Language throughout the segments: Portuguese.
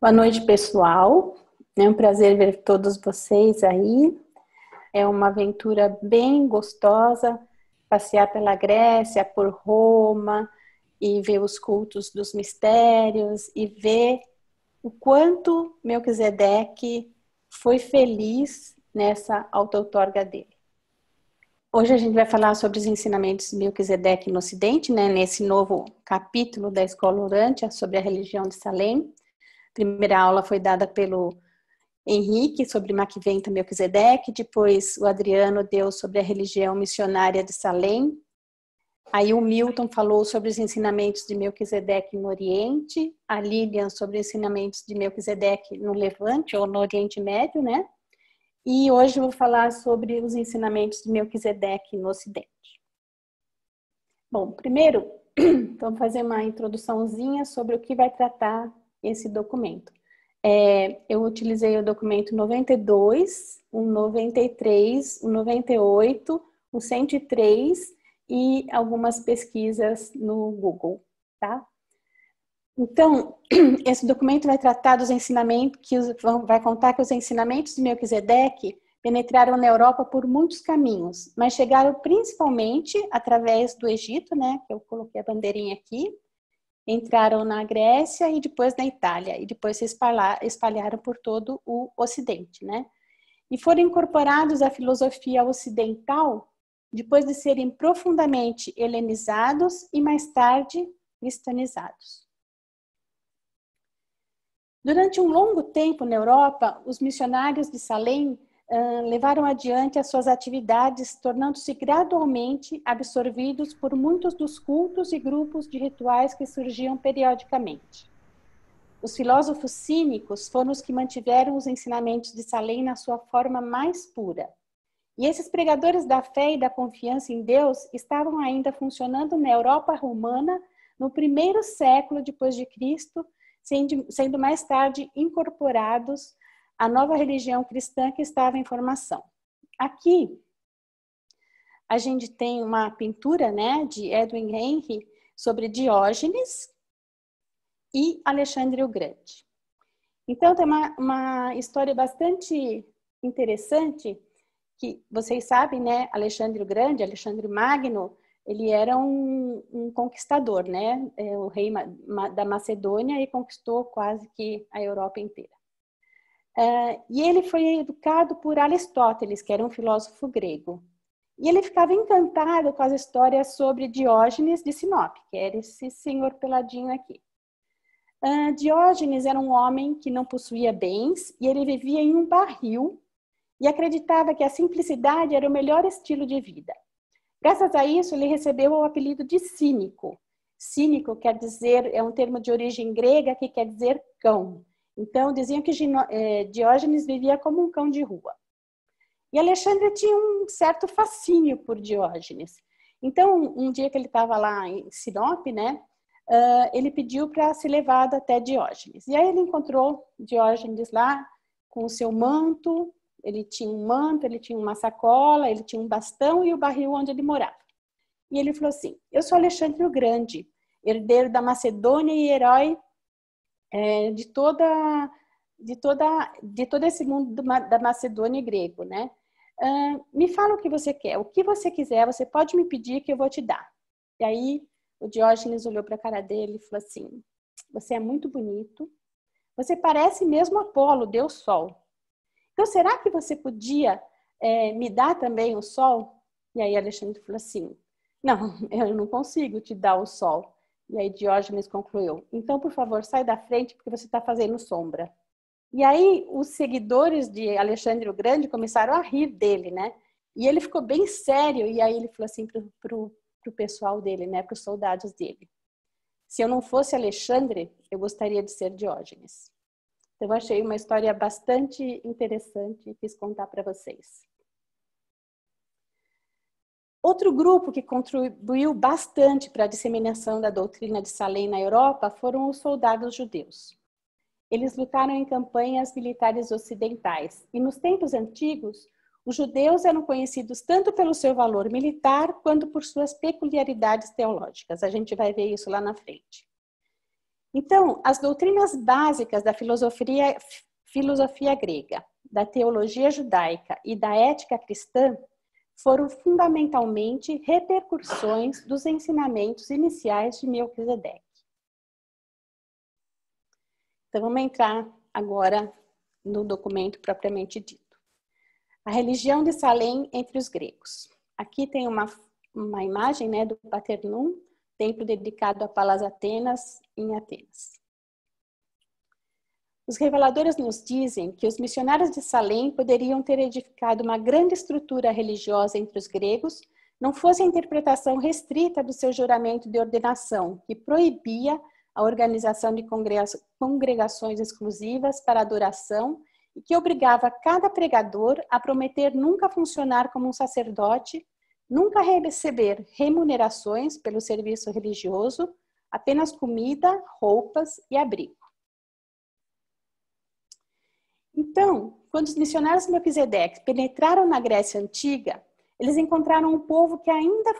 Boa noite, pessoal. É um prazer ver todos vocês aí. É uma aventura bem gostosa passear pela Grécia, por Roma e ver os cultos dos mistérios e ver o quanto Melquisedeque foi feliz nessa auto-outorga dele. Hoje a gente vai falar sobre os ensinamentos de Melquisedeque no Ocidente, né? Nesse novo capítulo da Escola Urântia sobre a religião de Salem. A primeira aula foi dada pelo Henrique sobre Macventa Melquisedeque, depois o Adriano deu sobre a religião missionária de Salem, aí o Milton falou sobre os ensinamentos de Melquisedeque no Oriente, a Lilian sobre os ensinamentos de Melquisedeque no Levante ou no Oriente Médio, né? E hoje eu vou falar sobre os ensinamentos de Melquisedeque no Ocidente. Bom, primeiro, vamos fazer uma introduçãozinha sobre o que vai tratar esse documento. Eu utilizei o documento 92, o 93, o 98, o 103 e algumas pesquisas no Google, tá? Então, esse documento vai tratar dos ensinamentos, vai contar que os ensinamentos de Melquisedeque penetraram na Europa por muitos caminhos, mas chegaram principalmente através do Egito, né, que eu coloquei a bandeirinha aqui, entraram na Grécia e depois na Itália, e depois se espalharam por todo o Ocidente, né? E foram incorporados à filosofia ocidental depois de serem profundamente helenizados e mais tarde cristianizados. Durante um longo tempo na Europa, os missionários de Salem levaram adiante as suas atividades, tornando-se gradualmente absorvidos por muitos dos cultos e grupos de rituais que surgiam periodicamente. Os filósofos cínicos foram os que mantiveram os ensinamentos de Salem na sua forma mais pura. E esses pregadores da fé e da confiança em Deus estavam ainda funcionando na Europa romana no primeiro século depois de Cristo, sendo mais tarde incorporados à nova religião cristã que estava em formação. Aqui, a gente tem uma pintura, né, de Edwin Henry sobre Diógenes e Alexandre o Grande. Então, tem uma história bastante interessante, que vocês sabem, né, Alexandre o Grande, Alexandre Magno, ele era um conquistador, né, o rei da Macedônia, e conquistou quase que a Europa inteira. E ele foi educado por Aristóteles, que era um filósofo grego. E ele ficava encantado com as histórias sobre Diógenes de Sinope, que era esse senhor peladinho aqui. Diógenes era um homem que não possuía bens e ele vivia em um barril e acreditava que a simplicidade era o melhor estilo de vida. Graças a isso, ele recebeu o apelido de cínico. Cínico quer dizer, é um termo de origem grega que quer dizer cão. Então, diziam que Diógenes vivia como um cão de rua. E Alexandre tinha um certo fascínio por Diógenes. Então, um dia que ele estava lá em Sinope, né, ele pediu para ser levado até Diógenes. E aí ele encontrou Diógenes lá com o seu manto. Ele tinha um manto, ele tinha uma sacola, ele tinha um bastão e o barril onde ele morava. E ele falou assim: eu sou Alexandre o Grande, herdeiro da Macedônia e herói de todo esse mundo da Macedônia e grego, né? Me fala o que você quer. O que você quiser, você pode me pedir que eu vou te dar. E aí o Diógenes olhou para a cara dele e falou assim: você é muito bonito, você parece mesmo Apolo, Deus Sol. Então, será que você podia me dar também o sol? E aí Alexandre falou assim: não, eu não consigo te dar o sol. E aí Diógenes concluiu: então, por favor, sai da frente porque você está fazendo sombra. E aí os seguidores de Alexandre o Grande começaram a rir dele, né? E ele ficou bem sério, e aí ele falou assim pro pessoal dele, né, para os soldados dele: se eu não fosse Alexandre, eu gostaria de ser Diógenes. Então, eu achei uma história bastante interessante e quis contar para vocês. Outro grupo que contribuiu bastante para a disseminação da doutrina de Salem na Europa foram os soldados judeus. Eles lutaram em campanhas militares ocidentais e, nos tempos antigos, os judeus eram conhecidos tanto pelo seu valor militar quanto por suas peculiaridades teológicas. A gente vai ver isso lá na frente. Então, as doutrinas básicas da filosofia grega, da teologia judaica e da ética cristã foram fundamentalmente repercussões dos ensinamentos iniciais de Melquisedeque. Então, vamos entrar agora no documento propriamente dito. A religião de Salém entre os gregos. Aqui tem uma imagem, né, do Paternum, templo dedicado a Palas Atenas, em Atenas. Os reveladores nos dizem que os missionários de Salém poderiam ter edificado uma grande estrutura religiosa entre os gregos, não fosse a interpretação restrita do seu juramento de ordenação, que proibia a organização de congregações exclusivas para adoração e que obrigava cada pregador a prometer nunca funcionar como um sacerdote, nunca receber remunerações pelo serviço religioso, apenas comida, roupas e abrigo. Então, quando os missionários de Melquisedeque penetraram na Grécia Antiga, eles encontraram um povo que ainda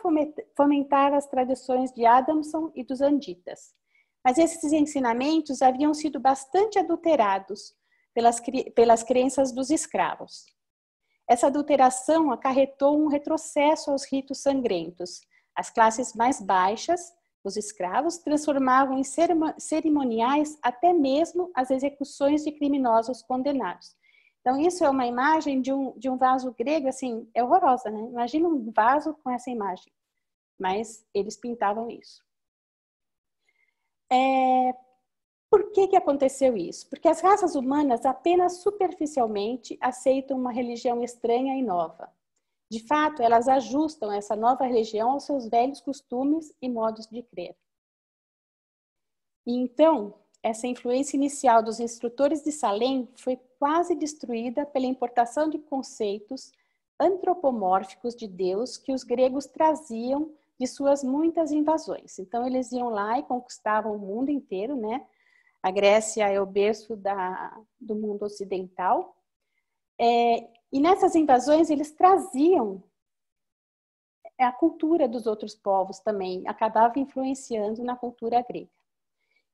fomentava as tradições de Adamson e dos Anditas. Mas esses ensinamentos haviam sido bastante adulterados pelas crenças dos escravos. Essa adulteração acarretou um retrocesso aos ritos sangrentos. As classes mais baixas, os escravos, transformavam em cerimoniais até mesmo as execuções de criminosos condenados. Então, isso é uma imagem de um vaso grego, assim, é horrorosa, né? Imagina um vaso com essa imagem. Mas eles pintavam isso. Por que aconteceu isso? Porque as raças humanas apenas superficialmente aceitam uma religião estranha e nova. De fato, elas ajustam essa nova religião aos seus velhos costumes e modos de crer. E então, essa influência inicial dos instrutores de Salém foi quase destruída pela importação de conceitos antropomórficos de Deus que os gregos traziam de suas muitas invasões. Então, eles iam lá e conquistavam o mundo inteiro, né? A Grécia é o berço do mundo ocidental. E nessas invasões, eles traziam a cultura dos outros povos também, acabava influenciando na cultura grega.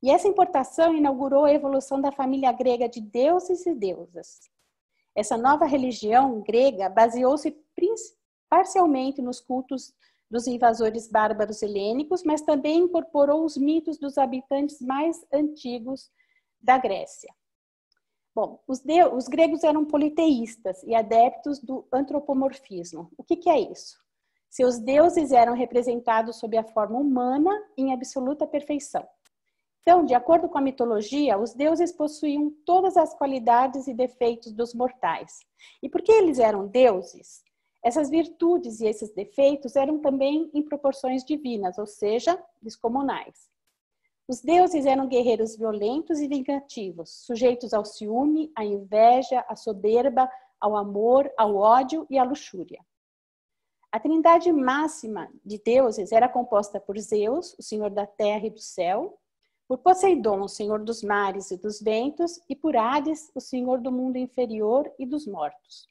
E essa importação inaugurou a evolução da família grega de deuses e deusas. Essa nova religião grega baseou-se parcialmente nos cultos dos invasores bárbaros helênicos, mas também incorporou os mitos dos habitantes mais antigos da Grécia. Bom, os gregos eram politeístas e adeptos do antropomorfismo. O que é isso? Seus deuses eram representados sob a forma humana em absoluta perfeição. Então, de acordo com a mitologia, os deuses possuíam todas as qualidades e defeitos dos mortais. E porque eles eram deuses, essas virtudes e esses defeitos eram também em proporções divinas, ou seja, descomunais. Os deuses eram guerreiros violentos e vingativos, sujeitos ao ciúme, à inveja, à soberba, ao amor, ao ódio e à luxúria. A trindade máxima de deuses era composta por Zeus, o senhor da terra e do céu, por Poseidon, o senhor dos mares e dos ventos, e por Hades, o senhor do mundo inferior e dos mortos.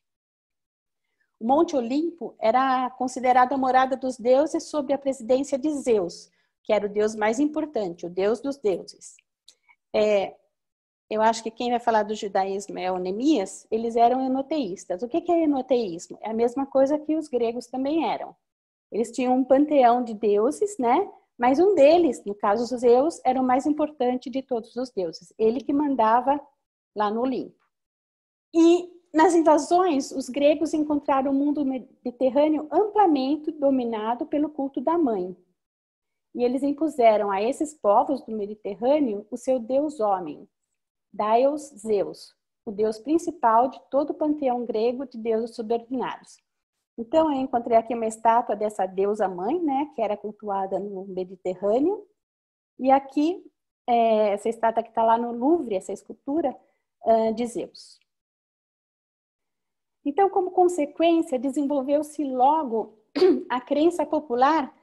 O Monte Olimpo era considerado a morada dos deuses sob a presidência de Zeus, que era o deus mais importante, o deus dos deuses. Eu acho que quem vai falar do judaísmo é o Neemias, eles eram enoteístas. O que é enoteísmo? É a mesma coisa que os gregos também eram. Eles tinham um panteão de deuses, né? Mas um deles, no caso os Zeus, era o mais importante de todos os deuses. Ele que mandava lá no Olimpo. E nas invasões, os gregos encontraram o mundo mediterrâneo amplamente dominado pelo culto da mãe. E eles impuseram a esses povos do Mediterrâneo o seu deus homem, Daios Zeus, o deus principal de todo o panteão grego de deuses subordinados. Então, eu encontrei aqui uma estátua dessa deusa mãe, né, que era cultuada no Mediterrâneo. E aqui, essa estátua que está lá no Louvre, essa escultura de Zeus. Então, como consequência, desenvolveu-se logo a crença popular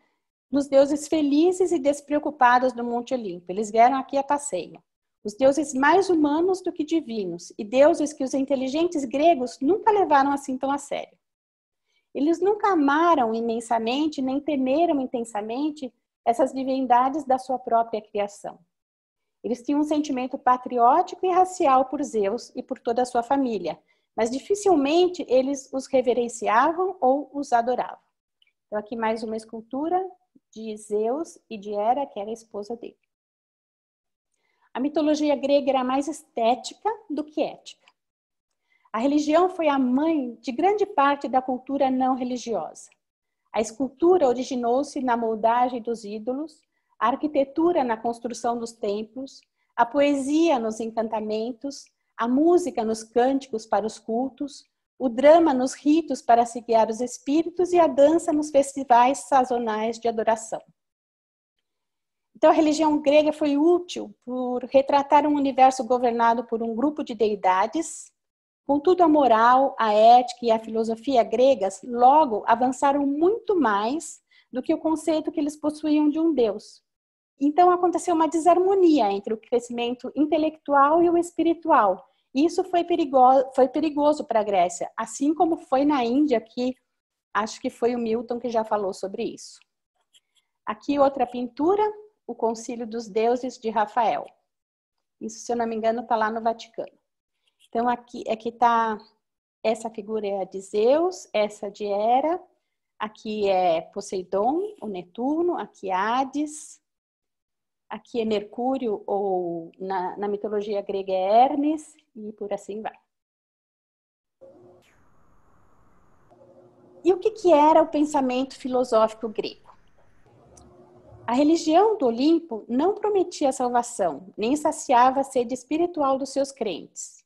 nos deuses felizes e despreocupados do Monte Olimpo. Eles vieram aqui a passeio. Os deuses mais humanos do que divinos, e deuses que os inteligentes gregos nunca levaram assim tão a sério. Eles nunca amaram imensamente, nem temeram intensamente essas divindades da sua própria criação. Eles tinham um sentimento patriótico e racial por Zeus e por toda a sua família, mas dificilmente eles os reverenciavam ou os adoravam. Então aqui mais uma escultura de Zeus e de Hera, que era a esposa dele. A mitologia grega era mais estética do que ética. A religião foi a mãe de grande parte da cultura não religiosa. A escultura originou-se na moldagem dos ídolos, a arquitetura na construção dos templos, a poesia nos encantamentos, a música nos cânticos para os cultos, o drama nos ritos para se guiar os espíritos e a dança nos festivais sazonais de adoração. Então, a religião grega foi útil por retratar um universo governado por um grupo de deidades. Contudo, a moral, a ética e a filosofia gregas logo avançaram muito mais do que o conceito que eles possuíam de um deus. Então, aconteceu uma desarmonia entre o crescimento intelectual e o espiritual. E isso foi perigoso para a Grécia, assim como foi na Índia, que acho que foi o Milton que já falou sobre isso. Aqui outra pintura, o Concílio dos Deuses de Rafael. Isso, se eu não me engano, está lá no Vaticano. Então, aqui está, essa figura é a de Zeus, essa de Hera, aqui é Poseidon, o Netuno, aqui Hades, aqui é Mercúrio, ou na mitologia grega é Hermes, e por assim vai. E o que era o pensamento filosófico grego? A religião do Olimpo não prometia salvação, nem saciava a sede espiritual dos seus crentes.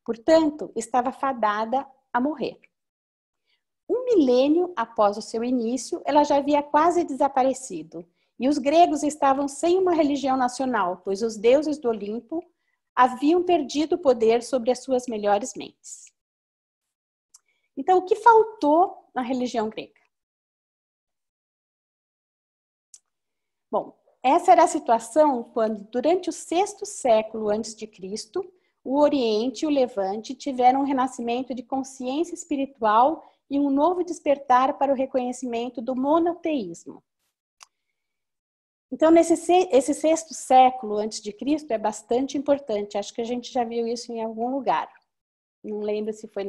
Portanto, estava fadada a morrer. Um milênio após o seu início, ela já havia quase desaparecido, e os gregos estavam sem uma religião nacional, pois os deuses do Olimpo haviam perdido o poder sobre as suas melhores mentes. Então, o que faltou na religião grega? Bom, essa era a situação quando, durante o 6º século a.C., o Oriente e o Levante tiveram um renascimento de consciência espiritual e um novo despertar para o reconhecimento do monoteísmo. Então, esse 6º século antes de Cristo é bastante importante. Acho que a gente já viu isso em algum lugar. Não lembro se foi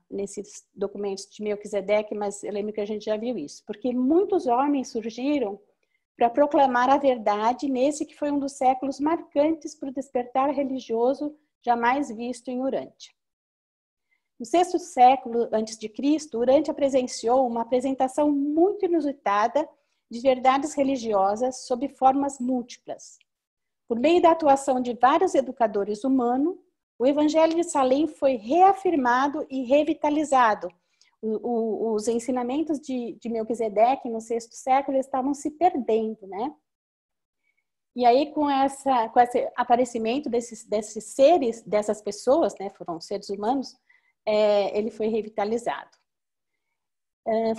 nesses documentos de Melquisedeque, mas eu lembro que a gente já viu isso. Porque muitos homens surgiram para proclamar a verdade nesse que foi um dos séculos marcantes para o despertar religioso jamais visto em Urântia. No 6º século antes de Cristo, Urântia presenciou uma apresentação muito inusitada de verdades religiosas sob formas múltiplas. Por meio da atuação de vários educadores humanos, o Evangelho de Salem foi reafirmado e revitalizado. Os ensinamentos de Melquisedeque no 6º século estavam se perdendo, né? E aí, com esse aparecimento desses seres, dessas pessoas, né, foram seres humanos, ele foi revitalizado.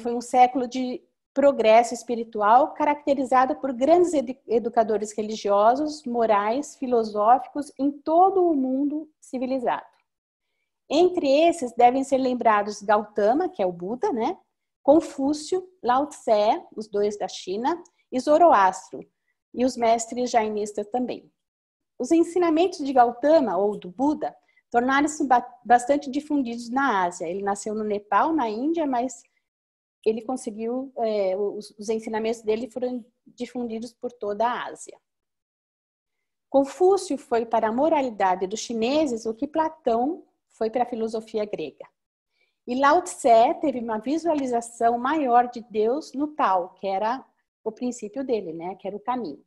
Foi um século de progresso espiritual caracterizado por grandes educadores religiosos, morais, filosóficos em todo o mundo civilizado. Entre esses devem ser lembrados Gautama, que é o Buda, né? Confúcio, Lao Tse, os dois da China, e Zoroastro, e os mestres jainistas também. Os ensinamentos de Gautama, ou do Buda, tornaram-se bastante difundidos na Ásia. Ele nasceu no Nepal, na Índia, mas ele conseguiu, os ensinamentos dele foram difundidos por toda a Ásia. Confúcio foi para a moralidade dos chineses o que Platão foi para a filosofia grega. E Lao Tse teve uma visualização maior de Deus no Tao, que era o princípio dele, né? Que era o caminho.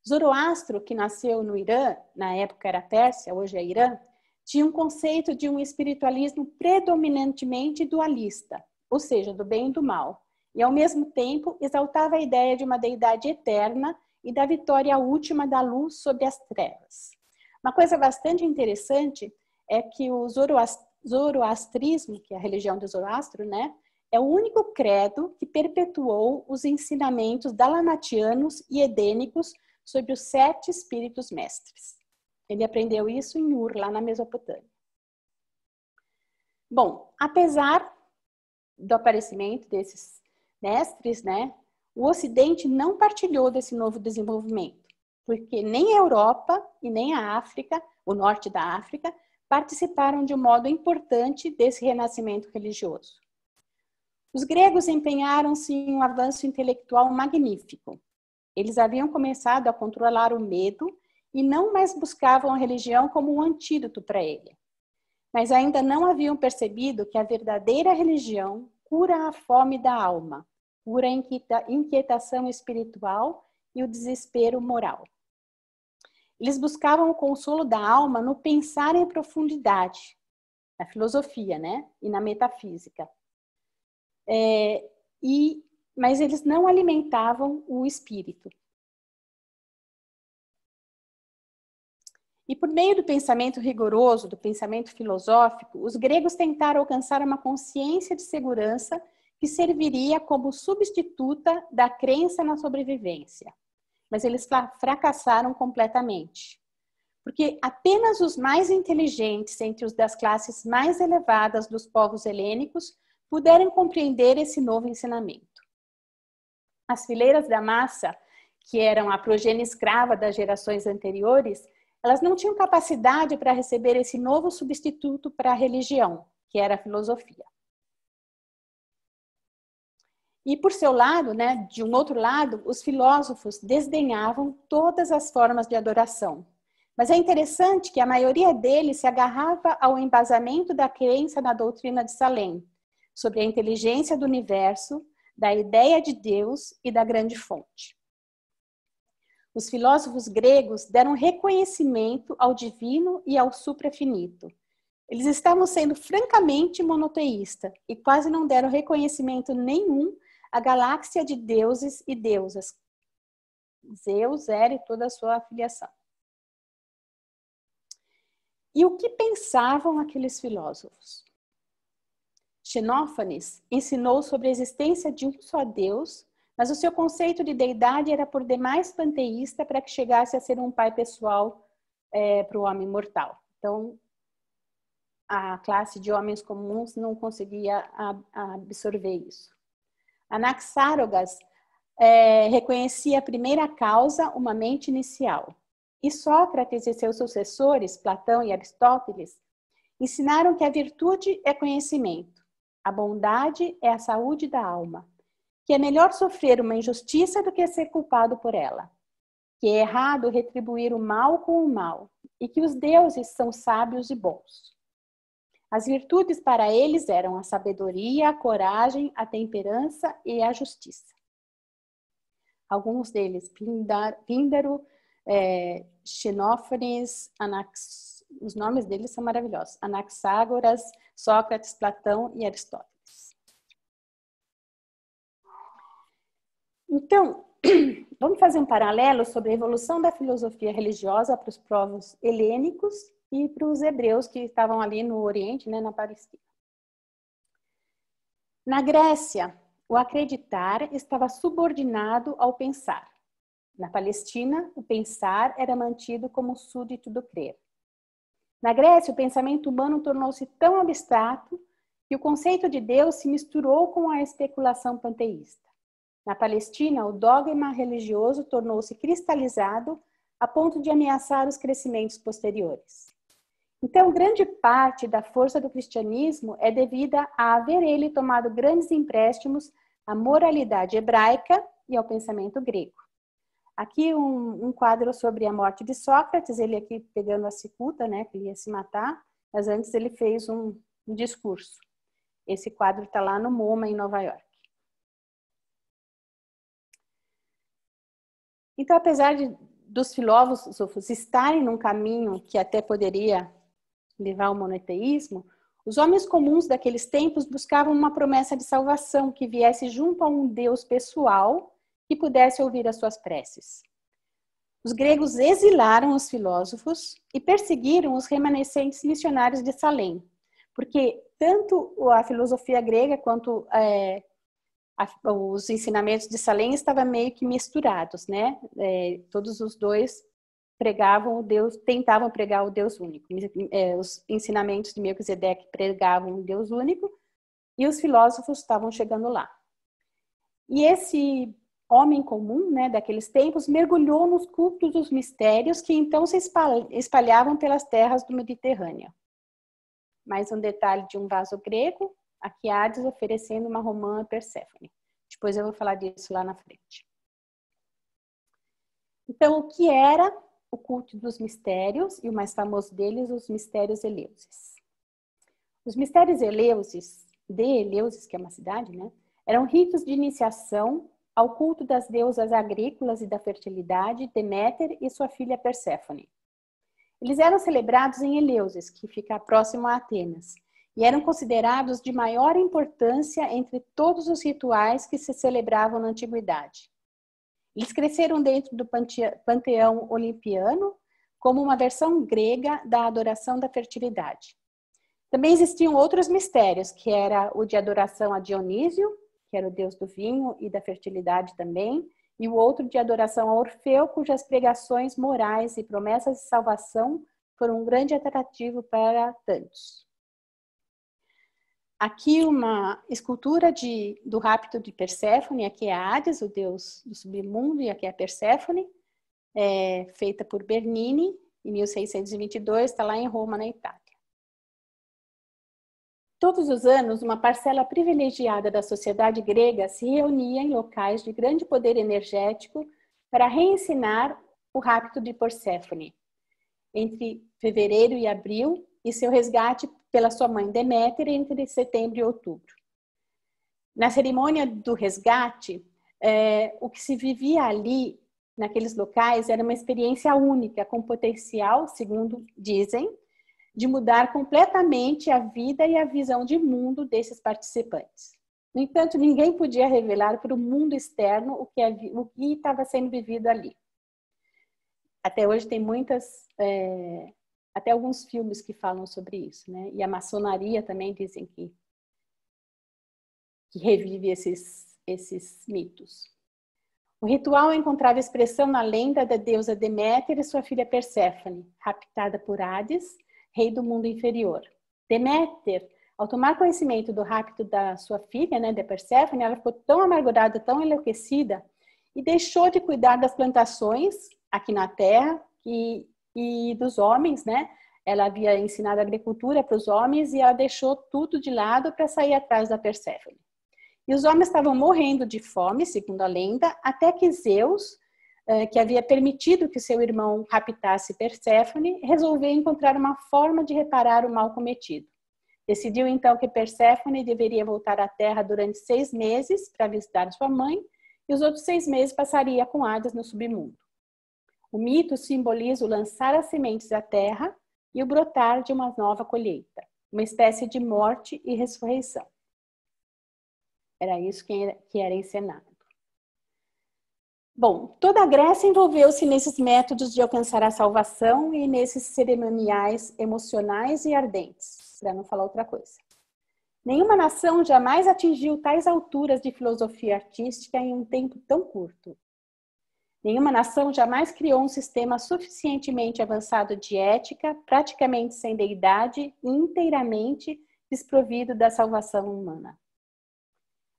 Zoroastro, que nasceu no Irã, na época era Pérsia, hoje é Irã, tinha um conceito de um espiritualismo predominantemente dualista, ou seja, do bem e do mal, e ao mesmo tempo exaltava a ideia de uma deidade eterna e da vitória última da luz sobre as trevas. Uma coisa bastante interessante é que o zoroastrismo, que é a religião do Zoroastro, né, é o único credo que perpetuou os ensinamentos dalamatianos e edênicos sobre os 7 espíritos mestres. Ele aprendeu isso em Ur, lá na Mesopotâmia. Bom, apesar do aparecimento desses mestres, né, O Ocidente não partilhou desse novo desenvolvimento, porque nem a Europa e nem a África, o norte da África, participaram de um modo importante desse renascimento religioso. Os gregos empenharam-se em um avanço intelectual magnífico. Eles haviam começado a controlar o medo e não mais buscavam a religião como um antídoto para ele. Mas ainda não haviam percebido que a verdadeira religião cura a fome da alma, cura a inquietação espiritual e o desespero moral. Eles buscavam o consolo da alma no pensar em profundidade, na filosofia, né? E na metafísica. Mas eles não alimentavam o espírito. E por meio do pensamento rigoroso, do pensamento filosófico, os gregos tentaram alcançar uma consciência de segurança que serviria como substituta da crença na sobrevivência. Mas eles fracassaram completamente. Porque apenas os mais inteligentes entre os das classes mais elevadas dos povos helênicos puderam compreender esse novo ensinamento. As fileiras da massa, que eram a progênie escrava das gerações anteriores, elas não tinham capacidade para receber esse novo substituto para a religião, que era a filosofia. E por seu lado, né, de um outro lado, os filósofos desdenhavam todas as formas de adoração. Mas é interessante que a maioria deles se agarrava ao embasamento da crença na doutrina de Salem, sobre a inteligência do universo, da ideia de Deus e da grande fonte. Os filósofos gregos deram reconhecimento ao divino e ao suprafinito. Eles estavam sendo francamente monoteístas e quase não deram reconhecimento nenhum à galáxia de deuses e deusas. Zeus, Hera e toda a sua filiação. E o que pensavam aqueles filósofos? Xenófanes ensinou sobre a existência de um só Deus, mas o seu conceito de deidade era por demais panteísta para que chegasse a ser um pai pessoal para o homem mortal. Então, a classe de homens comuns não conseguia absorver isso. Anaxágoras reconhecia a primeira causa, uma mente inicial. E Sócrates e seus sucessores, Platão e Aristóteles, ensinaram que a virtude é conhecimento, a bondade é a saúde da alma, que é melhor sofrer uma injustiça do que ser culpado por ela, que é errado retribuir o mal com o mal e que os deuses são sábios e bons. As virtudes para eles eram a sabedoria, a coragem, a temperança e a justiça. Alguns deles, Píndaro, Xenófanes, os nomes deles são maravilhosos. Anaxágoras, Sócrates, Platão e Aristóteles. Então, vamos fazer um paralelo sobre a evolução da filosofia religiosa para os povos helênicos e para os hebreus que estavam ali no Oriente, né, na Palestina. Na Grécia, o acreditar estava subordinado ao pensar. Na Palestina, o pensar era mantido como súdito do crer. Na Grécia, o pensamento humano tornou-se tão abstrato que o conceito de Deus se misturou com a especulação panteísta. Na Palestina, o dogma religioso tornou-se cristalizado a ponto de ameaçar os crescimentos posteriores. Então, grande parte da força do cristianismo é devida a haver ele tomado grandes empréstimos à moralidade hebraica e ao pensamento grego. Aqui um quadro sobre a morte de Sócrates, ele aqui pegando a cicuta, né, que ele ia se matar, mas antes ele fez um discurso. Esse quadro está lá no MoMA, em Nova York. Então, apesar dos filósofos estarem num caminho que até poderia levar ao monoteísmo, os homens comuns daqueles tempos buscavam uma promessa de salvação que viesse junto a um Deus pessoal que pudesse ouvir as suas preces. Os gregos exilaram os filósofos e perseguiram os remanescentes missionários de Salem, porque tanto a filosofia grega quanto os ensinamentos de Salem estavam meio que misturados, né? Todos os dois pregavam o Deus, tentavam pregar o Deus único. Os ensinamentos de Melquisedeque pregavam o Deus único e os filósofos estavam chegando lá. E esse homem comum, né, daqueles tempos, mergulhou nos cultos dos mistérios que então se espalhavam pelas terras do Mediterrâneo. Mais um detalhe de um vaso grego, aqui Hades oferecendo uma romã a Perséfone. Depois eu vou falar disso lá na frente. Então, o que era o culto dos mistérios? E o mais famoso deles, os mistérios eleusis. Os mistérios eleusis, de Eleusis, que é uma cidade, né, eram ritos de iniciação ao culto das deusas agrícolas e da fertilidade, Deméter e sua filha Perséfone. Eles eram celebrados em Eleusis, que fica próximo a Atenas, e eram considerados de maior importância entre todos os rituais que se celebravam na antiguidade. Eles cresceram dentro do panteão olimpiano como uma versão grega da adoração da fertilidade. Também existiam outros mistérios, que era o de adoração a Dionísio, que era o deus do vinho e da fertilidade também, e o outro de adoração a Orfeu, cujas pregações morais e promessas de salvação foram um grande atrativo para tantos. Aqui uma escultura do rapto de Perséfone, aqui é Hades, o deus do submundo, e aqui é Perséfone, feita por Bernini, em 1622, está lá em Roma, na Itália. Todos os anos, uma parcela privilegiada da sociedade grega se reunia em locais de grande poder energético para reensinar o rapto de Perséfone, entre fevereiro e abril, e seu resgate pela sua mãe Deméter entre setembro e outubro. Na cerimônia do resgate, o que se vivia ali, naqueles locais, era uma experiência única, com potencial, segundo dizem, de mudar completamente a vida e a visão de mundo desses participantes. No entanto, ninguém podia revelar para o mundo externo o que estava sendo vivido ali. Até hoje tem até alguns filmes que falam sobre isso, né? E a maçonaria também dizem que revive esses mitos. O ritual encontrava expressão na lenda da deusa Deméter e sua filha Perséfone, raptada por Hades, rei do mundo inferior. Deméter, ao tomar conhecimento do rapto da sua filha, né, de Perséfone, ela ficou tão amargurada, tão enlouquecida, e deixou de cuidar das plantações aqui na terra e dos homens, né? Ela havia ensinado a agricultura para os homens e ela deixou tudo de lado para sair atrás da Perséfone. E os homens estavam morrendo de fome, segundo a lenda, até que Zeus, que havia permitido que seu irmão raptasse Perséfone, resolveu encontrar uma forma de reparar o mal cometido. Decidiu então que Perséfone deveria voltar à terra durante 6 meses para visitar sua mãe, e os outros 6 meses passaria com Hades no submundo. O mito simboliza o lançar as sementes à terra e o brotar de uma nova colheita, uma espécie de morte e ressurreição. Era isso que era encenado. Bom, toda a Grécia envolveu-se nesses métodos de alcançar a salvação e nesses cerimoniais emocionais e ardentes, para não falar outra coisa. Nenhuma nação jamais atingiu tais alturas de filosofia artística em um tempo tão curto. Nenhuma nação jamais criou um sistema suficientemente avançado de ética, praticamente sem deidade e inteiramente desprovido da salvação humana.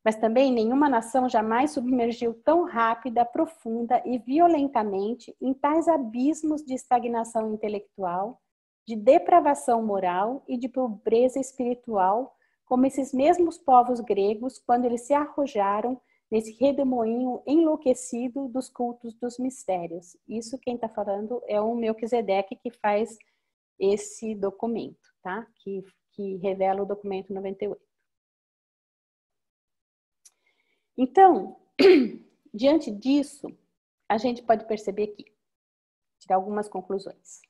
Mas também nenhuma nação jamais submergiu tão rápida, profunda e violentamente em tais abismos de estagnação intelectual, de depravação moral e de pobreza espiritual, como esses mesmos povos gregos, quando eles se arrojaram nesse redemoinho enlouquecido dos cultos dos mistérios. Isso quem está falando é o Melquisedeque, que faz esse documento, tá? Que revela o documento 98. Então, diante disso, a gente pode perceber aqui, tirar algumas conclusões.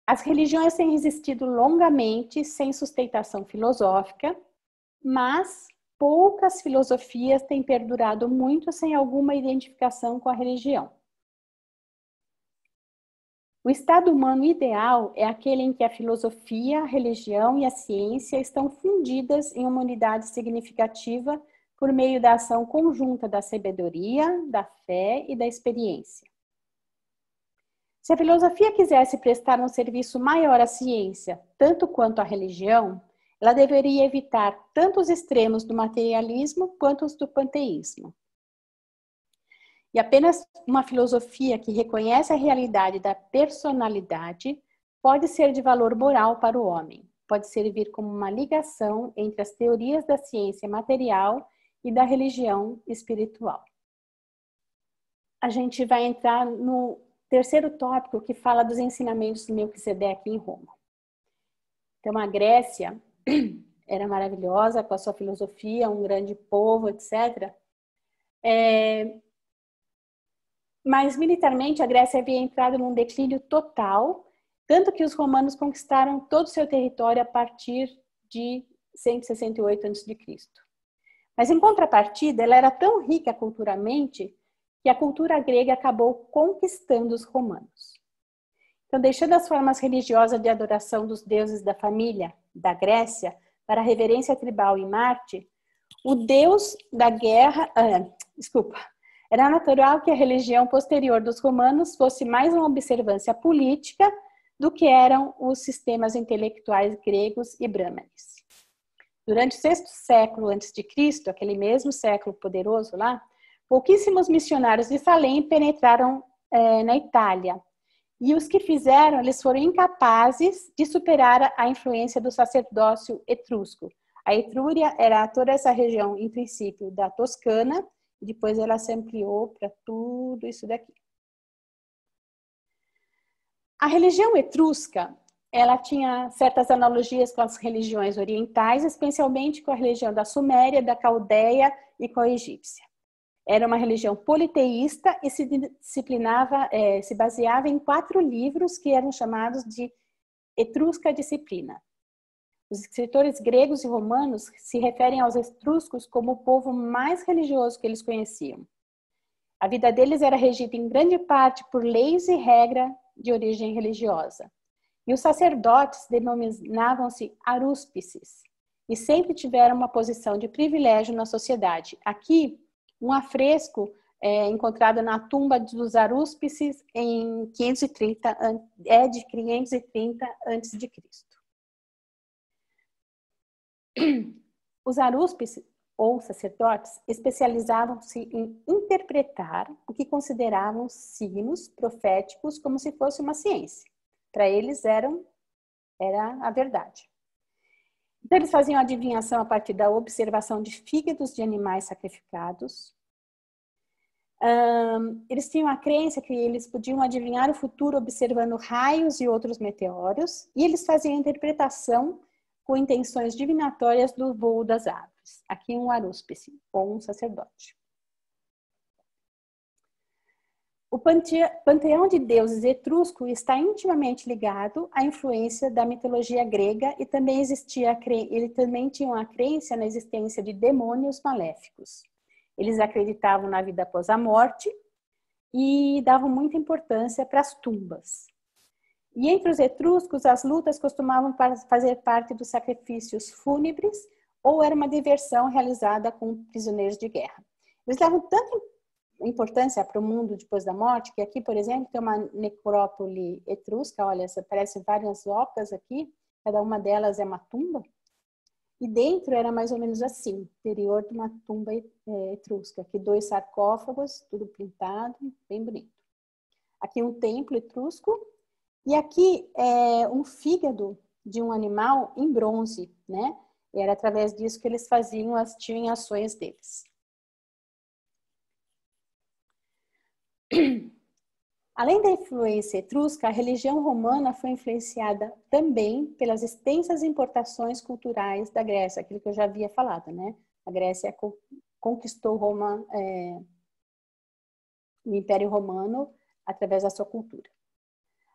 As religiões têm resistido longamente sem sustentação filosófica, mas poucas filosofias têm perdurado muito sem alguma identificação com a religião. O estado humano ideal é aquele em que a filosofia, a religião e a ciência estão fundidas em uma unidade significativa por meio da ação conjunta da sabedoria, da fé e da experiência. Se a filosofia quisesse prestar um serviço maior à ciência, tanto quanto à religião, ela deveria evitar tanto os extremos do materialismo quanto os do panteísmo. E apenas uma filosofia que reconhece a realidade da personalidade pode ser de valor moral para o homem. Pode servir como uma ligação entre as teorias da ciência material e da religião espiritual. A gente vai entrar no terceiro tópico, que fala dos ensinamentos de Melquisedeque em Roma. Então, a Grécia era maravilhosa, com a sua filosofia, um grande povo, etc. Mas, militarmente, a Grécia havia entrado num declínio total, tanto que os romanos conquistaram todo o seu território a partir de 168 a.C. Mas, em contrapartida, ela era tão rica culturalmente que a cultura grega acabou conquistando os romanos. Então, deixando as formas religiosas de adoração dos deuses da família da Grécia para a reverência tribal em Marte, o deus da guerra... Era natural que a religião posterior dos romanos fosse mais uma observância política do que eram os sistemas intelectuais gregos e brâmanes. Durante o sexto século a.C., aquele mesmo século poderoso lá, pouquíssimos missionários de Salém penetraram na Itália. E os que fizeram, eles foram incapazes de superar a influência do sacerdócio etrusco. A Etrúria era toda essa região, em princípio, da Toscana, e depois ela se ampliou para tudo isso daqui. A religião etrusca, ela tinha certas analogias com as religiões orientais, especialmente com a religião da Suméria, da Caldeia e com a egípcia. Era uma religião politeísta e se baseava em 4 livros que eram chamados de Etrusca Disciplina. Os escritores gregos e romanos se referem aos etruscos como o povo mais religioso que eles conheciam. A vida deles era regida em grande parte por leis e regras de origem religiosa. E os sacerdotes denominavam-se arúspices e sempre tiveram uma posição de privilégio na sociedade. Aqui, um afresco encontrado na tumba dos arúspices em 530 a.C. Os arúspices, ou sacerdotes, especializavam-se em interpretar o que consideravam signos proféticos como se fosse uma ciência. Para eles era a verdade. Então, eles faziam adivinhação a partir da observação de fígados de animais sacrificados. Eles tinham a crença que eles podiam adivinhar o futuro observando raios e outros meteoros, e eles faziam interpretação com intenções divinatórias do voo das aves. Aqui um arúspice, ou um sacerdote. O panteão de deuses etrusco está intimamente ligado à influência da mitologia grega e também ele também tinha a crença na existência de demônios maléficos. Eles acreditavam na vida após a morte e davam muita importância para as tumbas. E entre os etruscos, as lutas costumavam fazer parte dos sacrifícios fúnebres ou era uma diversão realizada com prisioneiros de guerra. Eles davam tanta importância para o mundo depois da morte, que aqui, por exemplo, tem uma necrópole etrusca, olha, aparecem várias ocas aqui, cada uma delas é uma tumba, e dentro era mais ou menos assim, interior de uma tumba etrusca, aqui 2 sarcófagos, tudo pintado, bem bonito. Aqui um templo etrusco, e aqui é um fígado de um animal em bronze, né? E era através disso que eles faziam as divinações deles. Além da influência etrusca, a religião romana foi influenciada também pelas extensas importações culturais da Grécia, aquilo que eu já havia falado, né? A Grécia conquistou Roma, o Império Romano, através da sua cultura.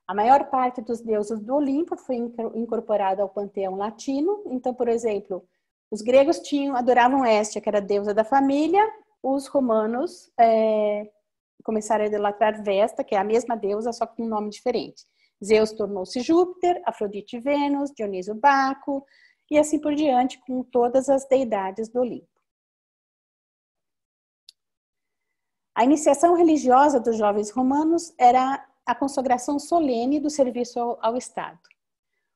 A maior parte dos deuses do Olimpo foi incorporada ao panteão latino. Então, por exemplo, os gregos adoravam Hestia, que era a deusa da família. Os romanos começaram a idolatrar Vesta, que é a mesma deusa, só com um nome diferente. Zeus tornou-se Júpiter, Afrodite Vênus, Dionísio Baco, e assim por diante, com todas as deidades do Olimpo. A iniciação religiosa dos jovens romanos era a consagração solene do serviço ao Estado.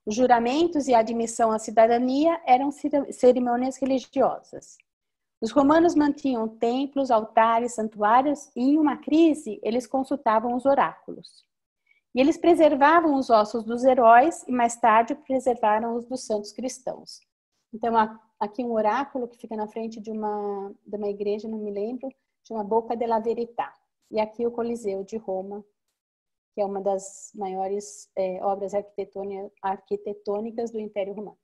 Os juramentos e a admissão à cidadania eram cerimônias religiosas. Os romanos mantinham templos, altares, santuários e, em uma crise, eles consultavam os oráculos. E eles preservavam os ossos dos heróis e, mais tarde, preservaram os dos santos cristãos. Então, aqui um oráculo que fica na frente de uma igreja, não me lembro, chama Boca della Verità. E aqui o Coliseu de Roma, que é uma das maiores obras arquitetônicas do Império Romano.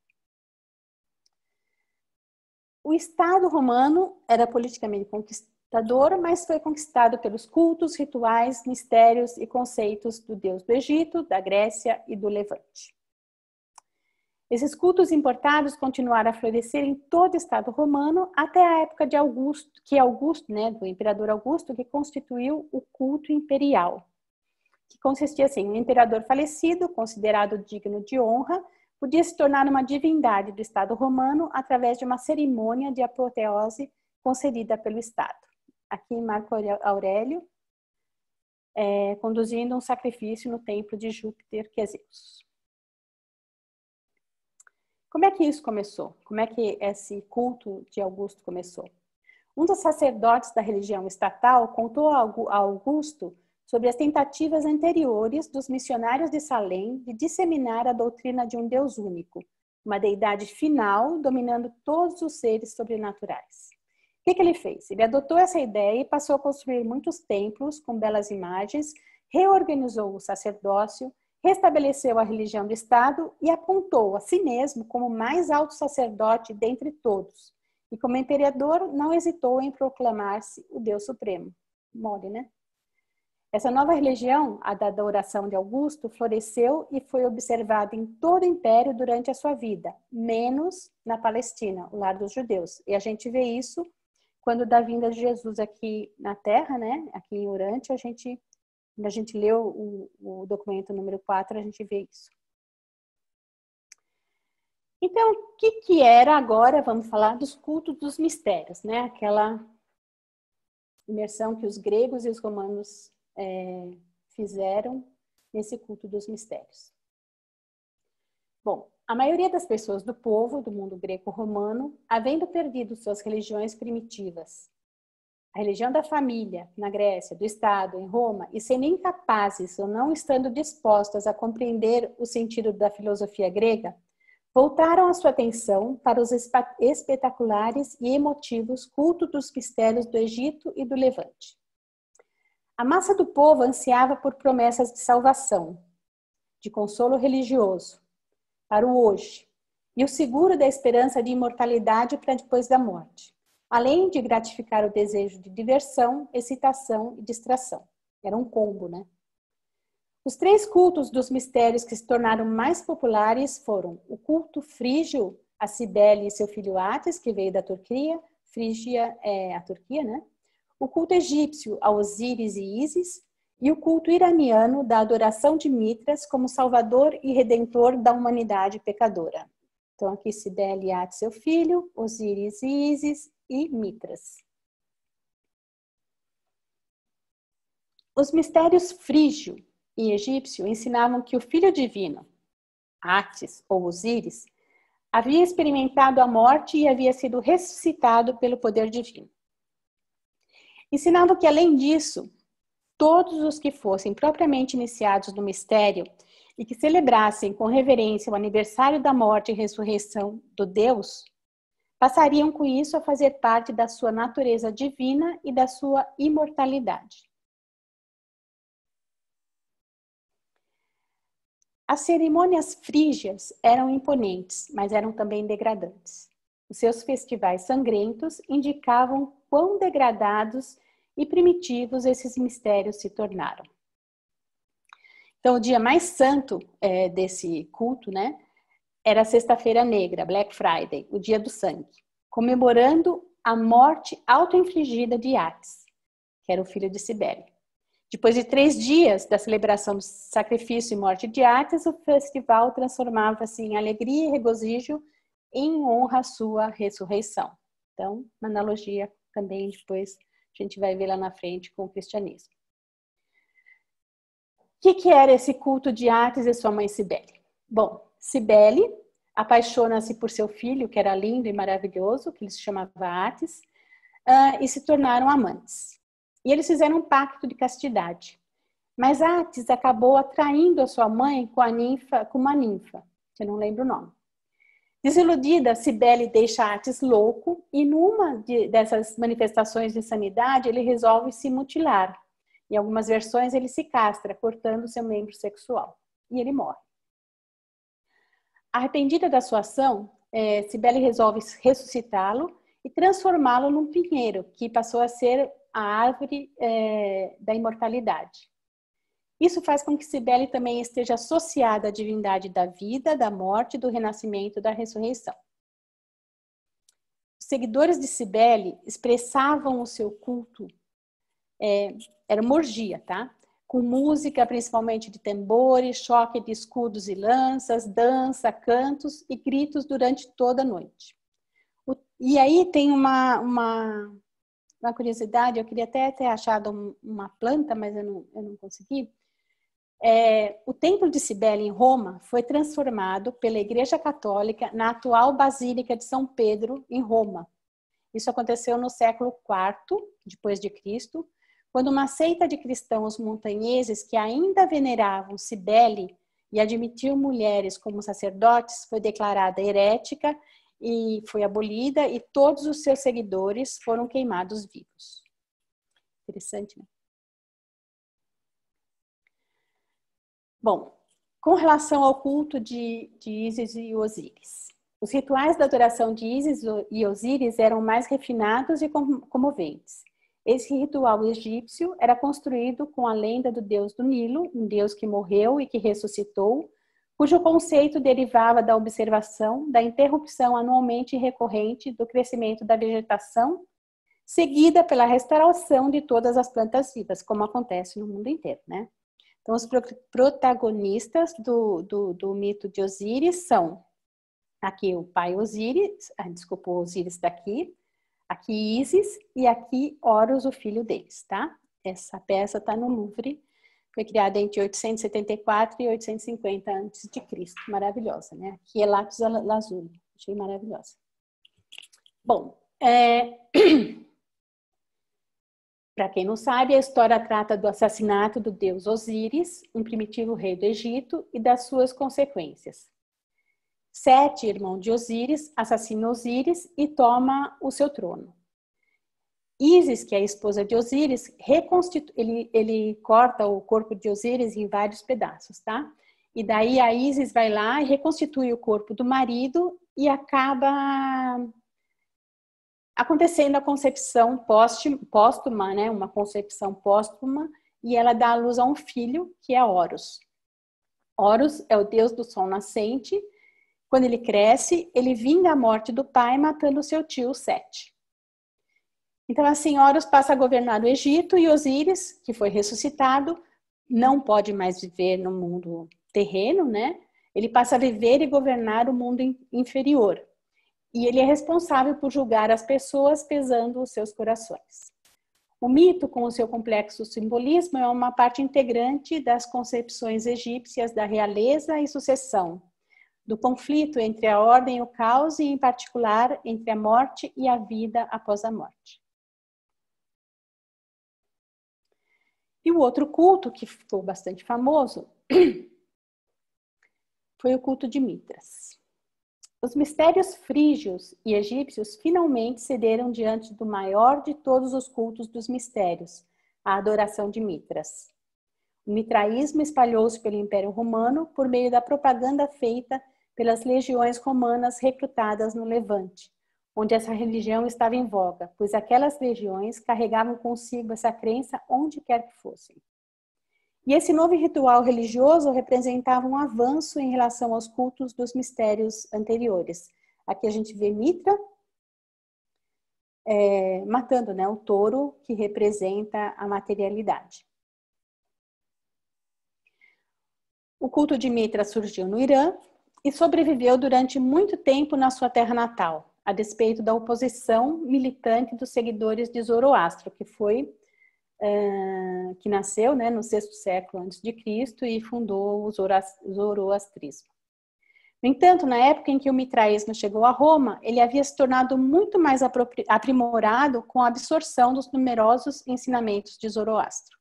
O Estado romano era politicamente conquistador, mas foi conquistado pelos cultos, rituais, mistérios e conceitos do Deus do Egito, da Grécia e do Levante. Esses cultos importados continuaram a florescer em todo o Estado romano até a época de Augusto, do imperador Augusto, que constituiu o culto imperial, que consistia assim: um imperador falecido, considerado digno de honra, podia se tornar uma divindade do Estado romano através de uma cerimônia de apoteose concedida pelo Estado. Aqui Marco Aurélio, conduzindo um sacrifício no templo de Júpiter, que é Zeus. Como é que isso começou? Como é que esse culto de Augusto começou? Um dos sacerdotes da religião estatal contou a Augusto sobre as tentativas anteriores dos missionários de Salém de disseminar a doutrina de um Deus único, uma deidade final dominando todos os seres sobrenaturais. O que ele fez? Ele adotou essa ideia e passou a construir muitos templos com belas imagens, reorganizou o sacerdócio, restabeleceu a religião do Estado e apontou a si mesmo como o mais alto sacerdote dentre todos. E como imperador, não hesitou em proclamar-se o Deus Supremo. Mole, né? Essa nova religião, a da adoração de Augusto, floresceu e foi observada em todo o Império durante a sua vida, menos na Palestina, o lar dos judeus. E a gente vê isso quando da vinda de Jesus aqui na Terra, né? Aqui em Urântia, quando a gente lê o documento número 4, a gente vê isso. Então, o que era agora? Vamos falar dos cultos dos mistérios, né? Aquela imersão que os gregos e os romanos fizeram nesse culto dos mistérios. Bom, a maioria das pessoas do povo, do mundo greco-romano, havendo perdido suas religiões primitivas, a religião da família, na Grécia, do Estado, em Roma, e sendo incapazes ou não estando dispostas a compreender o sentido da filosofia grega, voltaram a sua atenção para os espetaculares e emotivos cultos dos mistérios do Egito e do Levante. A massa do povo ansiava por promessas de salvação, de consolo religioso, para o hoje, e o seguro da esperança de imortalidade para depois da morte, além de gratificar o desejo de diversão, excitação e distração. Era um combo, né? Os 3 cultos dos mistérios que se tornaram mais populares foram o culto frígio a Cibele e seu filho Átis, que veio da Turquia. Frígia é a Turquia, né? O culto egípcio a Osíris e Ísis, e o culto iraniano da adoração de Mitras como salvador e redentor da humanidade pecadora. Então aqui Cibele e Átis, seu filho, Osíris e Ísis e Mitras. Os mistérios frígio e egípcio ensinavam que o filho divino, Átis ou Osíris, havia experimentado a morte e havia sido ressuscitado pelo poder divino. Ensinavam que, além disso, todos os que fossem propriamente iniciados no mistério e que celebrassem com reverência o aniversário da morte e ressurreição do Deus, passariam com isso a fazer parte da sua natureza divina e da sua imortalidade. As cerimônias frígias eram imponentes, mas eram também degradantes. Os seus festivais sangrentos indicavam quão degradados e primitivos esses mistérios se tornaram. Então, o dia mais santo desse culto, né, era a Sexta-feira Negra, Black Friday, o dia do sangue, comemorando a morte auto-infligida de Átis, que era o filho de Cibele. Depois de 3 dias da celebração do sacrifício e morte de Átis, o festival transformava-se em alegria e regozijo em honra à sua ressurreição. Então, uma analogia também depois a gente vai ver lá na frente com o cristianismo. O que era esse culto de Átis e sua mãe Cibele? Bom, Cibele apaixona-se por seu filho, que era lindo e maravilhoso, que ele se chamava Átis, e se tornaram amantes. E eles fizeram um pacto de castidade. Mas Átis acabou atraindo a sua mãe com uma ninfa, que eu não lembro o nome. Desiludida, Cibele deixa Átis louco e numa dessas manifestações de insanidade ele resolve se mutilar. Em algumas versões ele se castra, cortando seu membro sexual. E ele morre. Arrependida da sua ação, Cibele resolve ressuscitá-lo e transformá-lo num pinheiro, que passou a ser a árvore da imortalidade. Isso faz com que Cibele também esteja associada à divindade da vida, da morte, do renascimento e da ressurreição. Os seguidores de Cibele expressavam o seu culto, era uma orgia, tá? Com música, principalmente de tambores, choque de escudos e lanças, dança, cantos e gritos durante toda a noite. E aí tem uma curiosidade, eu queria até ter achado uma planta, mas eu não consegui. O Templo de Cibele em Roma foi transformado pela Igreja Católica na atual Basílica de São Pedro, em Roma. Isso aconteceu no século IV depois de Cristo, quando uma seita de cristãos montanheses que ainda veneravam Cibele e admitiam mulheres como sacerdotes foi declarada herética e foi abolida, e todos os seus seguidores foram queimados vivos. Interessante, né? Bom, com relação ao culto de Ísis e Osíris. Os rituais da adoração de Ísis e Osíris eram mais refinados e comoventes. Esse ritual egípcio era construído com a lenda do deus do Nilo, um deus que morreu e que ressuscitou, cujo conceito derivava da observação da interrupção anualmente recorrente do crescimento da vegetação, seguida pela restauração de todas as plantas vivas, como acontece no mundo inteiro, né? Então, os protagonistas do mito de Osíris são aqui o pai Osíris, desculpa, o Osíris daqui, aqui Ísis e aqui Horus, o filho deles, tá? Essa peça está no Louvre, foi criada entre 874 e 850 a.C., maravilhosa, né? Aqui é lápis lazuli, achei maravilhosa. Bom, para quem não sabe, a história trata do assassinato do deus Osíris, um primitivo rei do Egito, e das suas consequências. Sete, irmão de Osíris, assassina Osíris e toma o seu trono. Ísis, que é a esposa de Osíris, ele corta o corpo de Osíris em vários pedaços, tá? E daí a Ísis vai lá e reconstitui o corpo do marido e acaba acontecendo a concepção póstuma, né? Uma concepção póstuma, e ela dá à luz a um filho, que é Horus. Horus é o deus do sol nascente. Quando ele cresce, ele vinga a morte do pai, matando seu tio Sete. Então, assim, Horus passa a governar o Egito e Osíris, que foi ressuscitado, não pode mais viver no mundo terreno, né? Ele passa a viver e governar o mundo inferior. E ele é responsável por julgar as pessoas pesando os seus corações. O mito, com o seu complexo simbolismo, é uma parte integrante das concepções egípcias da realeza e sucessão, do conflito entre a ordem e o caos, e, em particular, entre a morte e a vida após a morte. E o outro culto, que ficou bastante famoso, foi o culto de Mitras. Os mistérios frígios e egípcios finalmente cederam diante do maior de todos os cultos dos mistérios, a adoração de Mitras. O mitraísmo espalhou-se pelo Império Romano por meio da propaganda feita pelas legiões romanas recrutadas no Levante, onde essa religião estava em voga, pois aquelas legiões carregavam consigo essa crença onde quer que fossem. E esse novo ritual religioso representava um avanço em relação aos cultos dos mistérios anteriores. Aqui a gente vê Mitra matando, né, o touro, que representa a materialidade. O culto de Mitra surgiu no Irã e sobreviveu durante muito tempo na sua terra natal, a despeito da oposição militante dos seguidores de Zoroastro, que nasceu, né, no 6º século a.C. e fundou o zoroastrismo. No entanto, na época em que o mitraísmo chegou a Roma, ele havia se tornado muito mais aprimorado com a absorção dos numerosos ensinamentos de Zoroastro.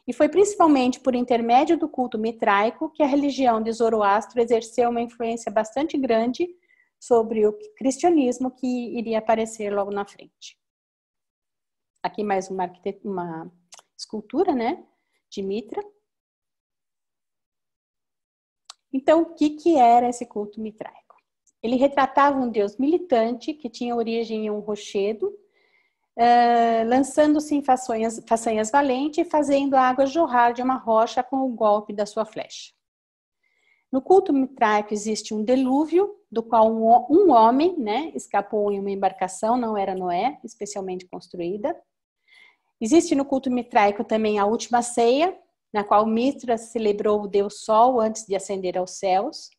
E foi principalmente por intermédio do culto mitraico que a religião de Zoroastro exerceu uma influência bastante grande sobre o cristianismo que iria aparecer logo na frente. Aqui mais uma escultura, né, de Mitra. Então, o que era esse culto mitraico? Ele retratava um deus militante que tinha origem em um rochedo, lançando-se em façanhas valentes e fazendo a água jorrar de uma rocha com o golpe da sua flecha. No culto mitraico existe um dilúvio, do qual um homem, né, escapou em uma embarcação, não era Noé, especialmente construída. Existe no culto mitraico também a última ceia, na qual Mitras celebrou o Deus Sol antes de ascender aos céus.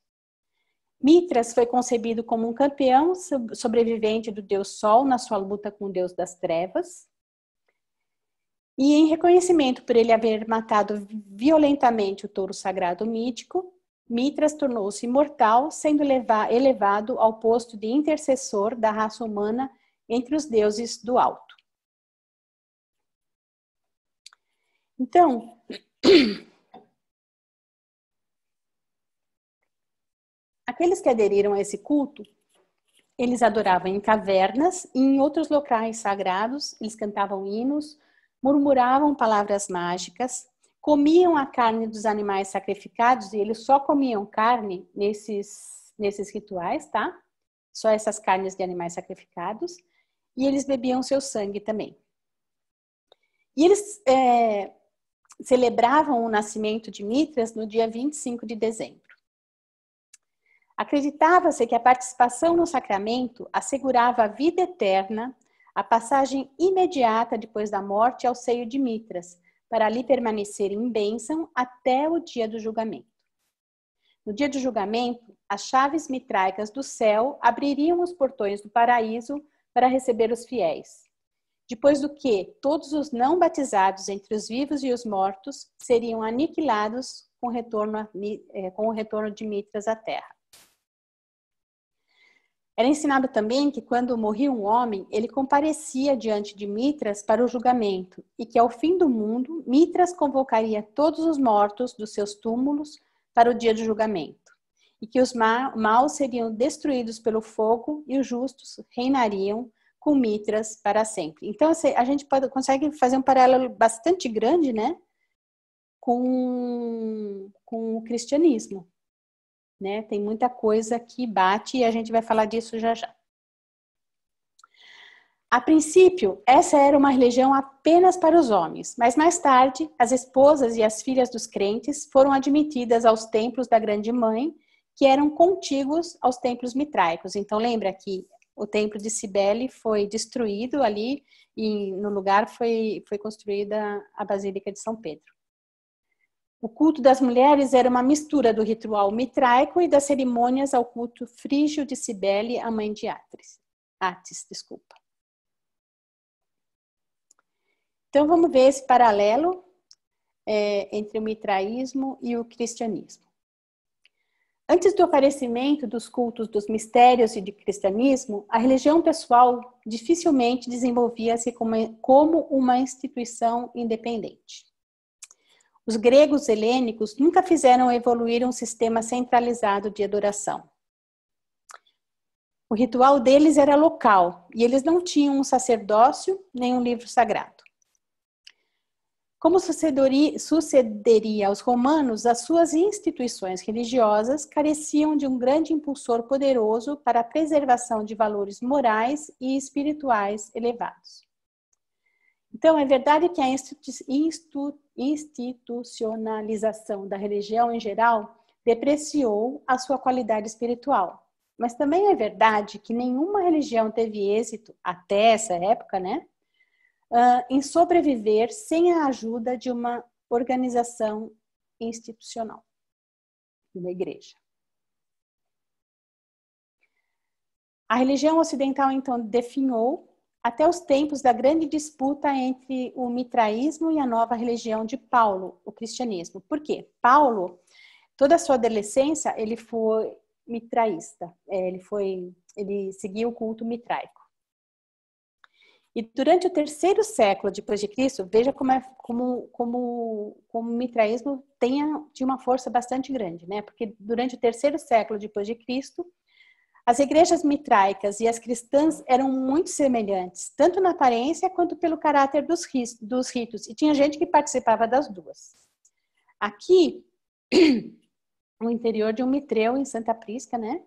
Mitras foi concebido como um campeão sobrevivente do Deus Sol na sua luta com o Deus das Trevas. E em reconhecimento por ele haver matado violentamente o touro sagrado mítico, Mitras tornou-se imortal, sendo elevado ao posto de intercessor da raça humana entre os deuses do alto. Então, aqueles que aderiram a esse culto, eles adoravam em cavernas e em outros locais sagrados, eles cantavam hinos, murmuravam palavras mágicas, comiam a carne dos animais sacrificados, e eles só comiam carne nesses rituais, tá? Só essas carnes de animais sacrificados, e eles bebiam seu sangue também. E eles celebravam o nascimento de Mitras no dia 25 de dezembro. Acreditava-se que a participação no sacramento assegurava a vida eterna, a passagem imediata depois da morte ao seio de Mitras, para ali permanecer em bênção até o dia do julgamento. No dia do julgamento, as chaves mitraicas do céu abririam os portões do paraíso para receber os fiéis, depois do que todos os não batizados entre os vivos e os mortos seriam aniquilados com o retorno de Mitras à terra. Era ensinado também que quando morria um homem, ele comparecia diante de Mitras para o julgamento e que ao fim do mundo, Mitras convocaria todos os mortos dos seus túmulos para o dia do julgamento e que os maus seriam destruídos pelo fogo e os justos reinariam com Mitras para sempre. Então, a gente consegue fazer um paralelo bastante grande, né, com o cristianismo. Né? Tem muita coisa que bate e a gente vai falar disso já já. A princípio, essa era uma religião apenas para os homens, mas mais tarde, as esposas e as filhas dos crentes foram admitidas aos templos da Grande Mãe, que eram contíguos aos templos mitraicos. Então, lembra que o templo de Cibele foi destruído ali e no lugar foi construída a Basílica de São Pedro. O culto das mulheres era uma mistura do ritual mitraico e das cerimônias ao culto frígio de Cibele, a mãe de Atis. Então, vamos ver esse paralelo entre o mitraísmo e o cristianismo. Antes do aparecimento dos cultos dos mistérios e de cristianismo, a religião pessoal dificilmente desenvolvia-se como uma instituição independente. Os gregos helênicos nunca fizeram evoluir um sistema centralizado de adoração. O ritual deles era local e eles não tinham um sacerdócio nem um livro sagrado. Como sucederia aos romanos, as suas instituições religiosas careciam de um grande impulsor poderoso para a preservação de valores morais e espirituais elevados. Então, é verdade que a institucionalização da religião em geral depreciou a sua qualidade espiritual. Mas também é verdade que nenhuma religião teve êxito, até essa época, né, em sobreviver sem a ajuda de uma organização institucional, de uma igreja. A religião ocidental, então, definhou até os tempos da grande disputa entre o mitraísmo e a nova religião de Paulo, o cristianismo. Por quê? Paulo, toda a sua adolescência, ele foi mitraísta. Ele seguia o culto mitraico. E durante o 3º século depois de Cristo, veja como o mitraísmo tinha uma força bastante grande, né? Porque durante o 3º século depois de Cristo, as igrejas mitraicas e as cristãs eram muito semelhantes, tanto na aparência quanto pelo caráter dos ritos. E tinha gente que participava das duas. Aqui, no interior de um mitreu, em Santa Prisca, né?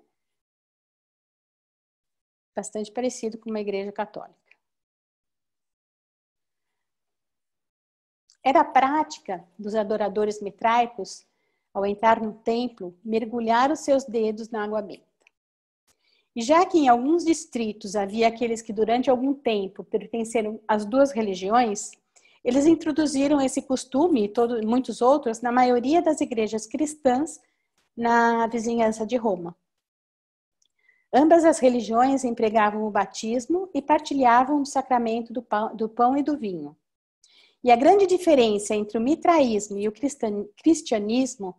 Bastante parecido com uma igreja católica. Era a prática dos adoradores mitraicos, ao entrar no templo, mergulhar os seus dedos na água benta. E já que em alguns distritos havia aqueles que durante algum tempo pertenceram às duas religiões, eles introduziram esse costume, e muitos outros, na maioria das igrejas cristãs na vizinhança de Roma. Ambas as religiões empregavam o batismo e partilhavam o sacramento do pão e do vinho. E a grande diferença entre o mitraísmo e o cristianismo,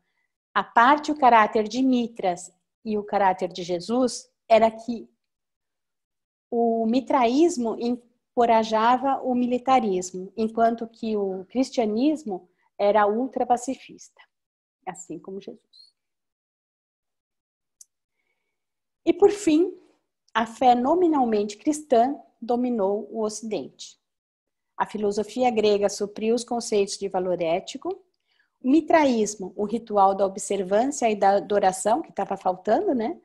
a parte o caráter de Mitras e o caráter de Jesus, era que o mitraísmo encorajava o militarismo, enquanto que o cristianismo era ultrapacifista, assim como Jesus. E por fim, a fé nominalmente cristã dominou o Ocidente. A filosofia grega supriu os conceitos de valor ético. O mitraísmo, o ritual da observância e da adoração, que estava faltando, né?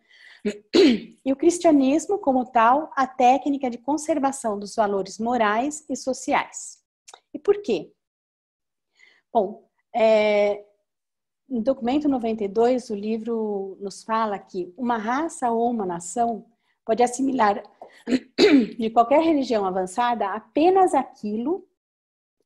E o cristianismo, como tal, a técnica de conservação dos valores morais e sociais. E por quê? Bom, no documento 92, o livro nos fala que uma raça ou uma nação pode assimilar de qualquer religião avançada apenas aquilo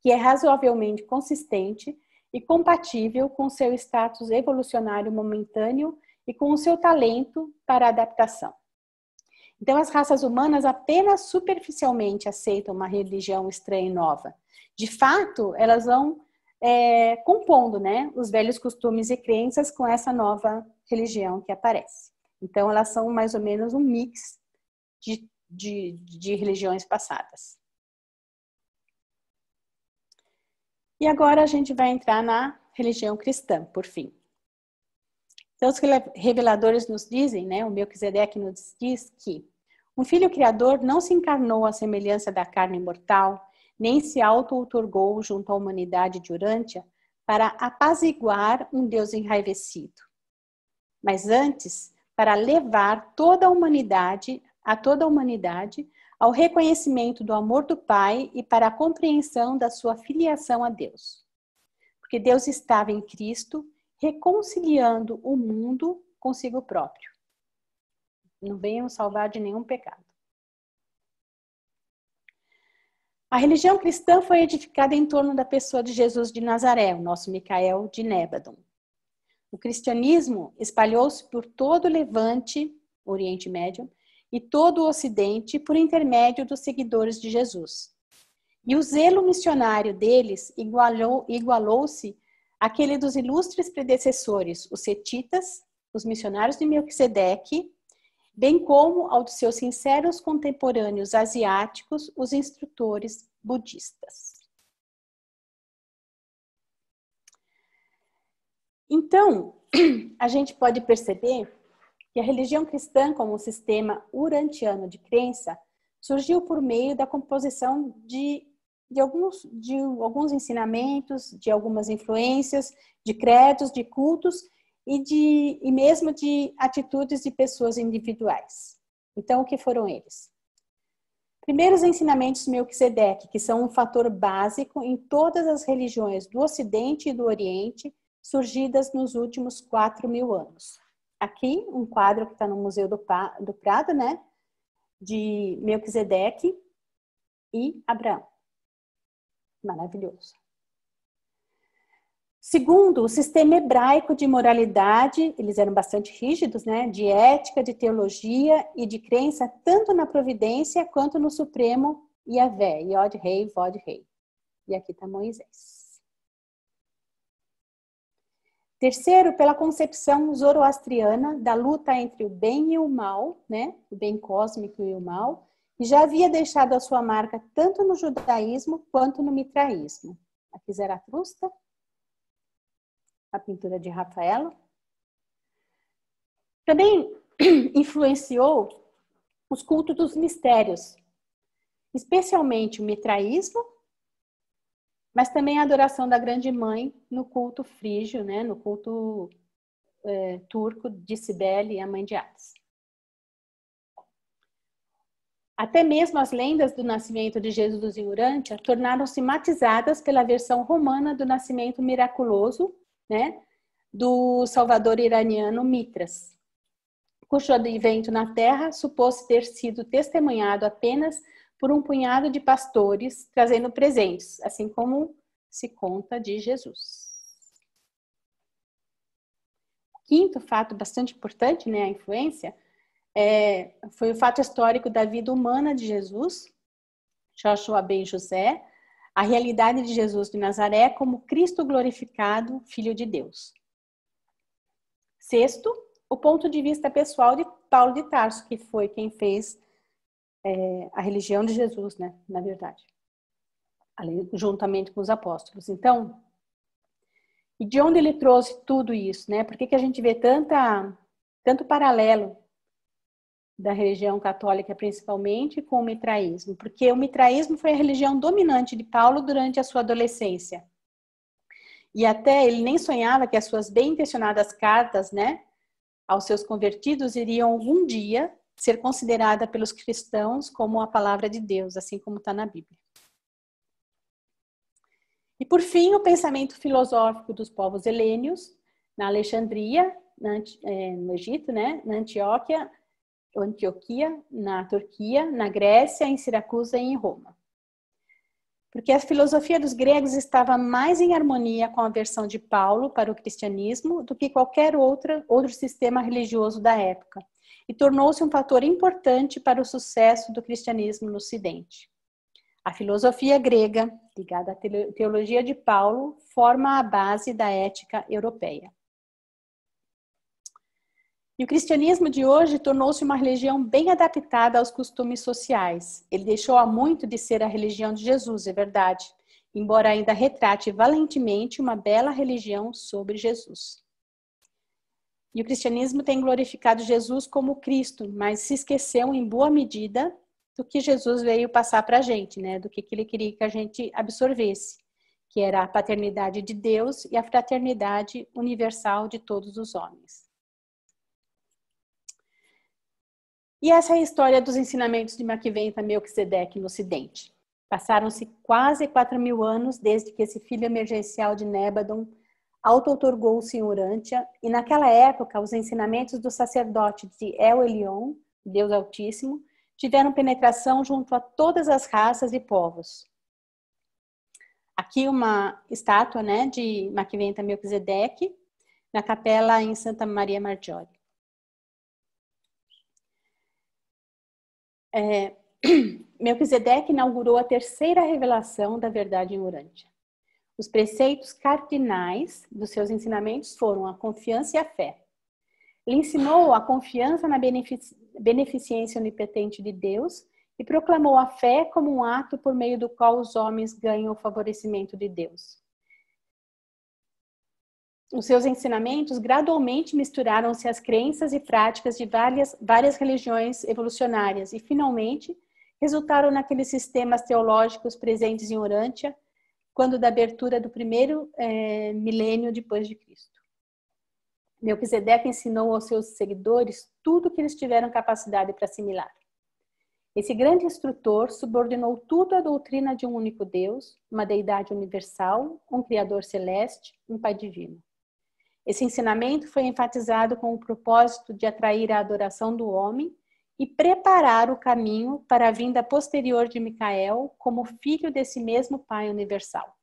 que é razoavelmente consistente e compatível com seu status evolucionário momentâneo e com o seu talento para adaptação. Então, as raças humanas apenas superficialmente aceitam uma religião estranha e nova. De fato, elas vão compondo, né, os velhos costumes e crenças com essa nova religião que aparece. Então, elas são mais ou menos um mix de religiões passadas. E agora a gente vai entrar na religião cristã, por fim. Então, os reveladores nos dizem, né, o Melquisedeque nos diz que um filho criador não se encarnou à semelhança da carne mortal, nem se auto-outorgou junto à humanidade de Urântia para apaziguar um Deus enraivecido, mas antes para levar toda a humanidade ao reconhecimento do amor do Pai e para a compreensão da sua filiação a Deus. Porque Deus estava em Cristo, reconciliando o mundo consigo próprio. Não venham salvar de nenhum pecado. A religião cristã foi edificada em torno da pessoa de Jesus de Nazaré, o nosso Micael de Nébadon. O cristianismo espalhou-se por todo o Levante, Oriente Médio, e todo o Ocidente por intermédio dos seguidores de Jesus. E o zelo missionário deles igualou-se àquele dos ilustres predecessores, os setitas, os missionários de Melquisedeque, bem como ao dos seus sinceros contemporâneos asiáticos, os instrutores budistas. Então, a gente pode perceber que a religião cristã, como um sistema urantiano de crença, surgiu por meio da composição de alguns ensinamentos, de algumas influências, de credos, de cultos e mesmo de atitudes de pessoas individuais. Então, o que foram eles? Primeiro, os ensinamentos de Melquisedeque, que são um fator básico em todas as religiões do Ocidente e do Oriente, surgidas nos últimos 4.000 anos. Aqui, um quadro que está no Museu do Prado, né? De Melquisedeque e Abraão. Maravilhoso. Segundo, o sistema hebraico de moralidade, eles eram bastante rígidos, né? De ética, de teologia e de crença, tanto na providência quanto no Supremo Yahvé, Yod Rei, Vod Rei. E aqui está Moisés. Terceiro, pela concepção zoroastriana da luta entre o bem e o mal, né? O bem cósmico e o mal, e já havia deixado a sua marca tanto no judaísmo quanto no mitraísmo. Aqui Zaratustra, a pintura de Rafaelo. Também influenciou os cultos dos mistérios, especialmente o mitraísmo, mas também a adoração da Grande Mãe no culto frígio, né, no culto turco de Cibele, a mãe de Hades. Até mesmo as lendas do nascimento de Jesus em Urântia tornaram-se matizadas pela versão romana do nascimento miraculoso, né, do salvador iraniano Mitras, cujo advento na Terra supôs ter sido testemunhado apenas por um punhado de pastores trazendo presentes, assim como se conta de Jesus. Quinto fato bastante importante, né, a influência, foi o fato histórico da vida humana de Jesus, Joshua ben José, a realidade de Jesus de Nazaré como Cristo glorificado, Filho de Deus. Sexto, o ponto de vista pessoal de Paulo de Tarso, que foi quem fez a religião de Jesus, né, na verdade, ali, juntamente com os apóstolos. Então, e de onde ele trouxe tudo isso, né? Por que a gente vê tanto paralelo da religião católica, principalmente, com o mitraísmo? Porque o mitraísmo foi a religião dominante de Paulo durante a sua adolescência. E até ele nem sonhava que as suas bem-intencionadas cartas, né, aos seus convertidos iriam algum dia ser considerada pelos cristãos como a palavra de Deus, assim como está na Bíblia. E por fim, o pensamento filosófico dos povos helênios, na Alexandria, no Egito, né, na Antioquia, na Turquia, na Grécia, em Siracusa e em Roma. Porque a filosofia dos gregos estava mais em harmonia com a versão de Paulo para o cristianismo do que qualquer outro sistema religioso da época, e tornou-se um fator importante para o sucesso do cristianismo no Ocidente. A filosofia grega, ligada à teologia de Paulo, forma a base da ética europeia. E o cristianismo de hoje tornou-se uma religião bem adaptada aos costumes sociais. Ele deixou há muito de ser a religião de Jesus, é verdade, embora ainda retrate valentemente uma bela religião sobre Jesus. E o cristianismo tem glorificado Jesus como Cristo, mas se esqueceu em boa medida do que Jesus veio passar para a gente, né? Do que ele queria que a gente absorvesse, que era a paternidade de Deus e a fraternidade universal de todos os homens. E essa é a história dos ensinamentos de Maquiventa Melquisedeque no Ocidente. Passaram-se quase 4.000 anos desde que esse filho emergencial de Nébadon auto-outorgou-se em Urântia, e naquela época os ensinamentos do sacerdote de El Elyon, Deus Altíssimo, tiveram penetração junto a todas as raças e povos. Aqui uma estátua, né, de Maquiventa Melquisedeque, na capela em Santa Maria Maggiore. Melquisedeque inaugurou a terceira revelação da verdade em Urântia. Os preceitos cardinais dos seus ensinamentos foram a confiança e a fé. Ele ensinou a confiança na beneficência onipotente de Deus e proclamou a fé como um ato por meio do qual os homens ganham o favorecimento de Deus. Os seus ensinamentos gradualmente misturaram-se às crenças e práticas de várias religiões evolucionárias e, finalmente, resultaram naqueles sistemas teológicos presentes em Urântia, quando da abertura do primeiro milênio depois de Cristo. Melquisedeque ensinou aos seus seguidores tudo o que eles tiveram capacidade para assimilar. Esse grande instrutor subordinou tudo à doutrina de um único Deus, uma deidade universal, um Criador celeste, um Pai divino. Esse ensinamento foi enfatizado com o propósito de atrair a adoração do homem e preparar o caminho para a vinda posterior de Micael como filho desse mesmo Pai universal.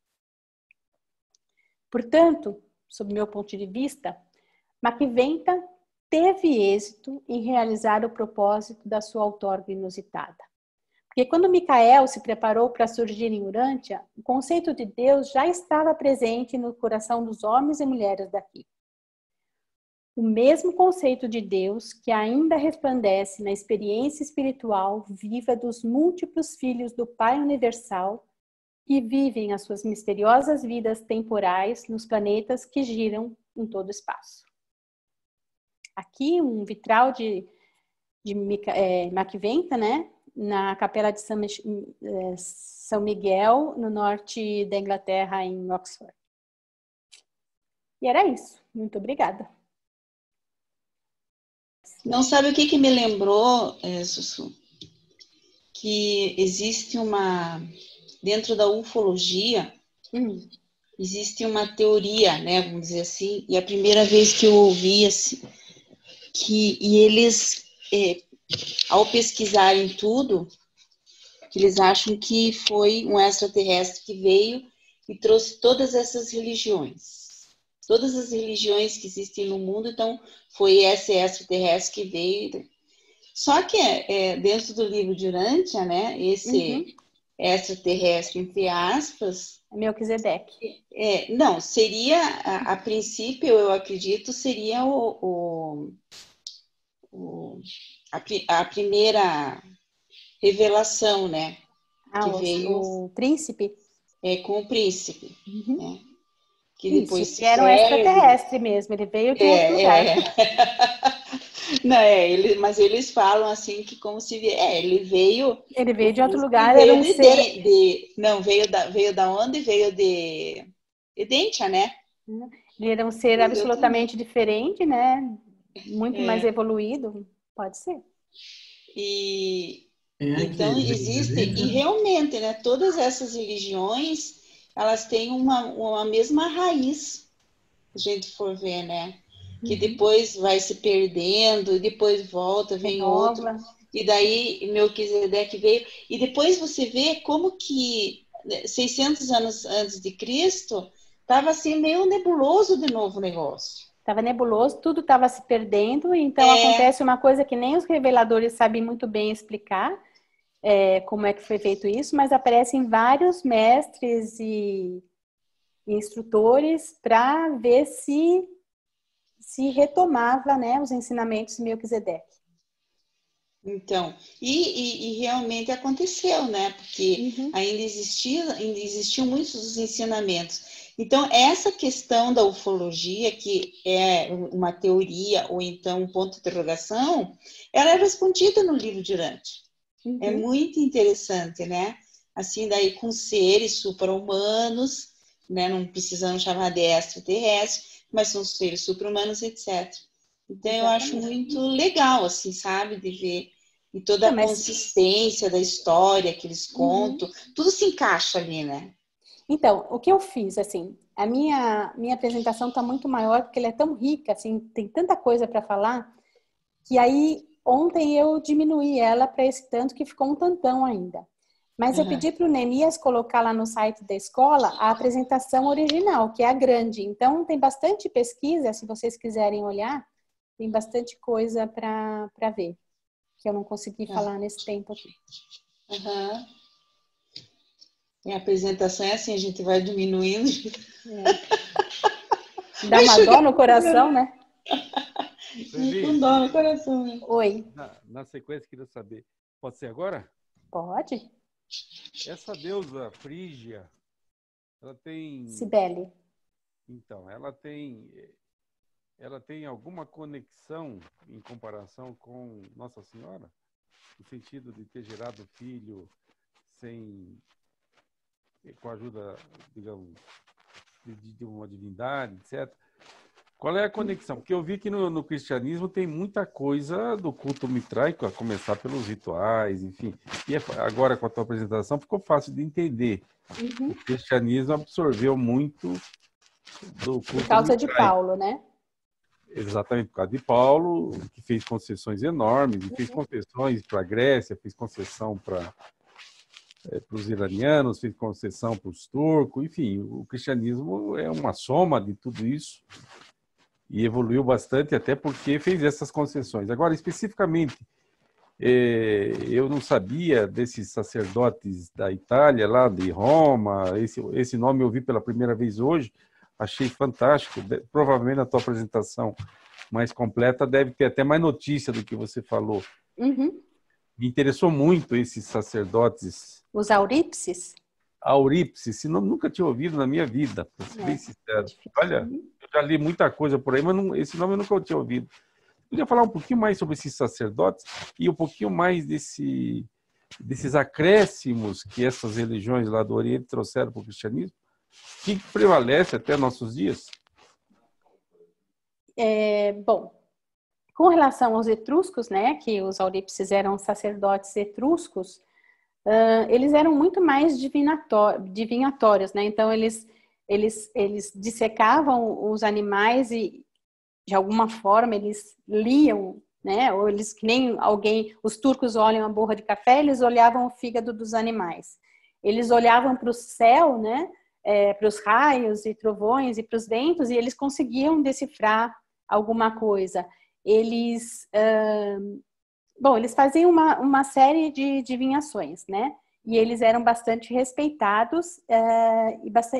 Portanto, sob meu ponto de vista, Maquiventa teve êxito em realizar o propósito da sua outorga inusitada. Porque quando Micael se preparou para surgir em Urântia, o conceito de Deus já estava presente no coração dos homens e mulheres daqui. o mesmo conceito de Deus que ainda resplandece na experiência espiritual viva dos múltiplos filhos do Pai Universal que vivem as suas misteriosas vidas temporais nos planetas que giram em todo o espaço. Aqui um vitral de Macventa, né? Na Capela de São Miguel, no norte da Inglaterra, em Oxford. E era isso. Muito obrigada. Não sabe o que me lembrou, Sussu? Que existe dentro da ufologia, existe uma teoria, né, vamos dizer assim, e a primeira vez que eu ouvi, assim, e eles, ao pesquisarem tudo, que eles acham que foi um extraterrestre que veio e trouxe todas essas religiões. Todas as religiões que existem no mundo, então foi esse extraterrestre que veio. Só que dentro do livro de Urântia, né, esse extraterrestre, entre aspas... Melquisedeque. Não, seria, a princípio, eu acredito, seria a primeira revelação, né? Que veio o príncipe? Com o príncipe, né? Que depois isso, ele era um extraterrestre mesmo, ele veio de outro lugar. Não, mas eles falam assim que como se ele veio de outro lugar, era um ser... não, veio da onde? Veio de Dentia, né? Ele era um ser absolutamente diferente, né? Muito mais evoluído, pode ser. Então existe, e realmente, né, todas essas religiões, elas têm uma mesma raiz, se a gente for ver, né? Que depois vai se perdendo, e depois volta, vem outro. E daí Melquisedeque veio. E depois você vê como que 600 anos antes de Cristo estava assim meio nebuloso de novo o negócio. Estava nebuloso, tudo estava se perdendo, então acontece uma coisa que nem os reveladores sabem muito bem explicar, como é que foi feito isso, mas aparecem vários mestres e instrutores para ver se retomava, né, os ensinamentos de Melquisedeque. Então, e realmente aconteceu, né? Porque ainda existiam muitos dos ensinamentos. Então, essa questão da ufologia, que é uma teoria ou então um ponto de interrogação, ela é respondida no livro de Urântia. É muito interessante, né? Assim, daí com seres supra-humanos, né? Não precisamos chamar de extraterrestre, mas são seres supra-humanos, etc. Então, eu acho muito legal, assim, sabe, de ver. E toda a consistência da história que eles contam, tudo se encaixa ali, né? Então, o que eu fiz, assim, a minha apresentação está muito maior, porque ela é tão rica, assim, tem tanta coisa para falar, que aí, ontem eu diminuí ela para esse tanto, que ficou um tantão ainda. Mas eu pedi para o Nemias colocar lá no site da escola a apresentação original, que é a grande. Então, tem bastante pesquisa, se vocês quiserem olhar, tem bastante coisa para ver, que eu não consegui falar nesse tempo aqui. E a apresentação é assim, a gente vai diminuindo. Dá uma dó no coração, né? Com dó no coração, né? Oi. Na sequência, queria saber, pode ser agora? Pode. Essa deusa Frígia, ela tem... Cibele. Então, ela tem alguma conexão em comparação com Nossa Senhora? No sentido de ter gerado filho com a ajuda, digamos, de uma divindade, etc. Qual é a conexão? Porque eu vi que no cristianismo tem muita coisa do culto mitraico, a começar pelos rituais, enfim. E agora, com a tua apresentação, ficou fácil de entender. O cristianismo absorveu muito do culto mitraico. Por causa de Paulo, né? Exatamente, por causa de Paulo, que fez concessões enormes, e fez concessões para a Grécia, fez concessão para os iranianos, fez concessão para os turcos, enfim, o cristianismo é uma soma de tudo isso e evoluiu bastante, até porque fez essas concessões. Agora, especificamente, eu não sabia desses sacerdotes da Itália, lá de Roma, esse nome eu vi pela primeira vez hoje, achei fantástico, provavelmente na tua apresentação mais completa, deve ter até mais notícia do que você falou. Uhum. Me interessou muito esses sacerdotes. Os aurípses? Aurípsis, esse nome nunca tinha ouvido na minha vida, para ser bem sincero. Olha, eu já li muita coisa por aí, mas esse nome eu nunca tinha ouvido. Podia falar um pouquinho mais sobre esses sacerdotes e um pouquinho mais desses acréscimos que essas religiões lá do Oriente trouxeram para o cristianismo, que prevalece até nossos dias? Bom, com relação aos etruscos, né, que os aurípses eram sacerdotes etruscos, eles eram muito mais divinatórios, né? Então eles dissecavam os animais e de alguma forma eles liam, né? Ou eles, que nem os turcos olham a borra de café, eles olhavam o fígado dos animais. Eles olhavam para o céu, né? Para os raios e trovões e para os ventos, e eles conseguiam decifrar alguma coisa. Eles faziam uma série de divinações, né? E eles eram bastante respeitados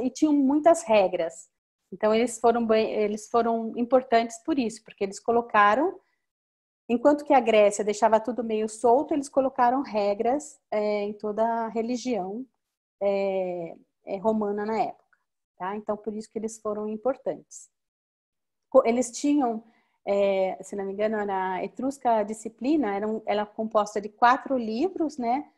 e tinham muitas regras. Então, eles foram importantes por isso, porque eles colocaram, enquanto que a Grécia deixava tudo meio solto, eles colocaram regras em toda a religião romana na época. Tá? Então, por isso que eles foram importantes. Eles tinham, se não me engano, a Etrusca Disciplina, era composta de 4 livros, né?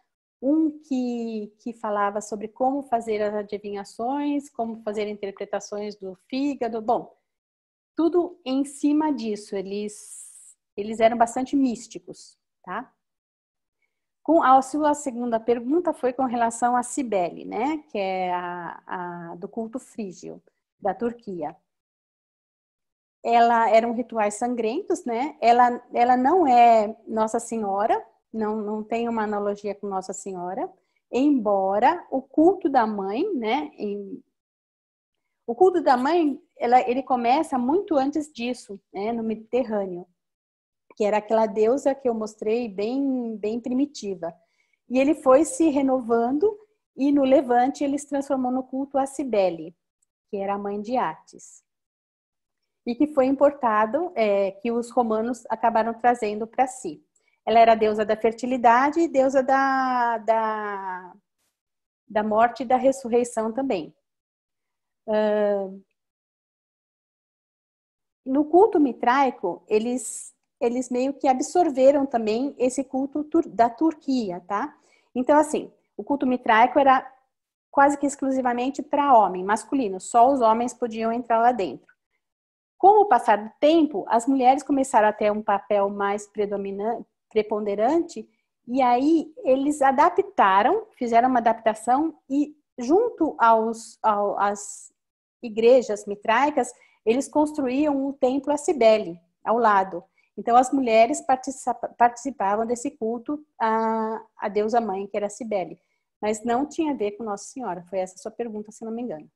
Um que falava sobre como fazer as adivinhações, como fazer interpretações do fígado. Bom, tudo em cima disso. Eles eram bastante místicos, tá? A sua segunda pergunta foi com relação a Cibele, né? Que é do culto frígio, da Turquia. Ela eram rituais sangrentos, né? Ela não é Nossa Senhora, não tem uma analogia com Nossa Senhora, embora o culto da mãe, né? O culto da mãe, ele começa muito antes disso, né? No Mediterrâneo, que era aquela deusa que eu mostrei bem, bem primitiva. E ele foi se renovando e no Levante ele se transformou no culto a Cibele, que era a mãe de Átis. E que foi importado, que os romanos acabaram trazendo para si. Ela era a deusa da fertilidade e deusa da morte e da ressurreição também. No culto mitraico, eles meio que absorveram também esse culto da Turquia, tá? Então, assim, o culto mitraico era quase que exclusivamente para homem, masculino. Só os homens podiam entrar lá dentro. Com o passar do tempo, as mulheres começaram a ter um papel mais preponderante, e aí eles fizeram uma adaptação, e junto às igrejas mitraicas, eles construíam um templo a Cibele, ao lado. Então, as mulheres participavam desse culto à deusa mãe, que era Cibele. Mas não tinha a ver com Nossa Senhora. Foi essa a sua pergunta, se não me engano.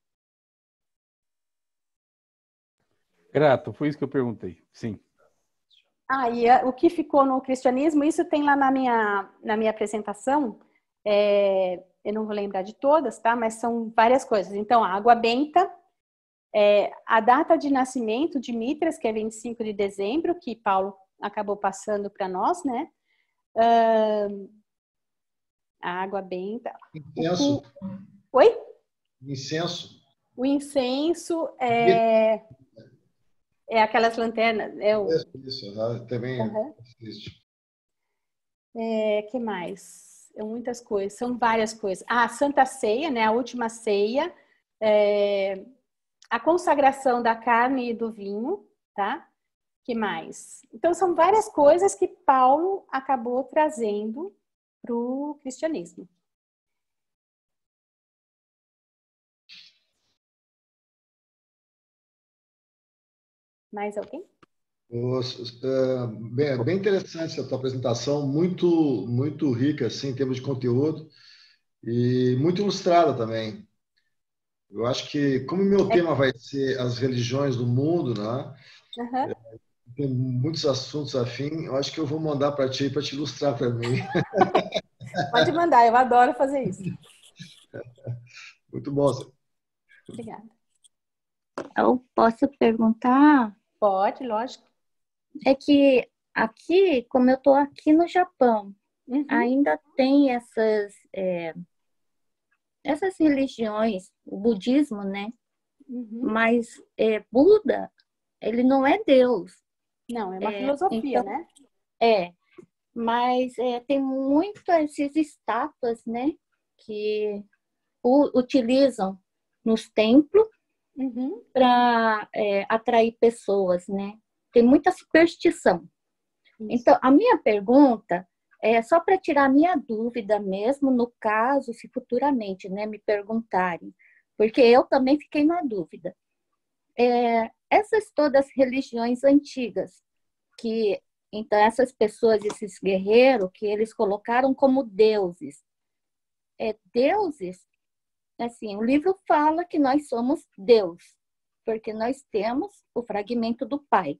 Grato, foi isso que eu perguntei, sim. E o que ficou no cristianismo, isso tem lá na minha apresentação, eu não vou lembrar de todas, tá? Mas são várias coisas. Então, a água benta, a data de nascimento de Mitras, que é 25 de dezembro, que Paulo acabou passando para nós, né? A água benta. Incenso. Oi? Incenso. O incenso é aquelas lanternas. Isso, também existe. Que mais? Muitas coisas, são várias coisas. A Santa Ceia, né? A última ceia. A consagração da carne e do vinho, tá? Que mais? Então, são várias coisas que Paulo acabou trazendo para o cristianismo. Mais alguém? Bem interessante essa tua apresentação, muito, muito rica assim, em termos de conteúdo e muito ilustrada também. Eu acho que, como meu tema vai ser as religiões do mundo, né? Uhum. Tem muitos assuntos afim, eu acho que eu vou mandar para ti ilustrar para mim. Pode mandar, eu adoro fazer isso. Muito bom. Obrigada. Eu posso perguntar? Pode, lógico. É que aqui, como eu estou aqui no Japão, ainda tem essas religiões, o budismo, né? Mas Buda, ele não é Deus. Não, é uma filosofia, então, né? Mas tem muito esses estátuas, né? Que utilizam nos templos para atrair pessoas, né? Tem muita superstição. Isso. Então, a minha pergunta é só para tirar a minha dúvida mesmo, no caso, se futuramente, né, me perguntarem, porque eu também fiquei na dúvida. Essas todas religiões antigas, que então essas pessoas, esses guerreiros, que eles colocaram como deuses, deuses, assim, o livro fala que nós somos Deus, porque nós temos o fragmento do Pai.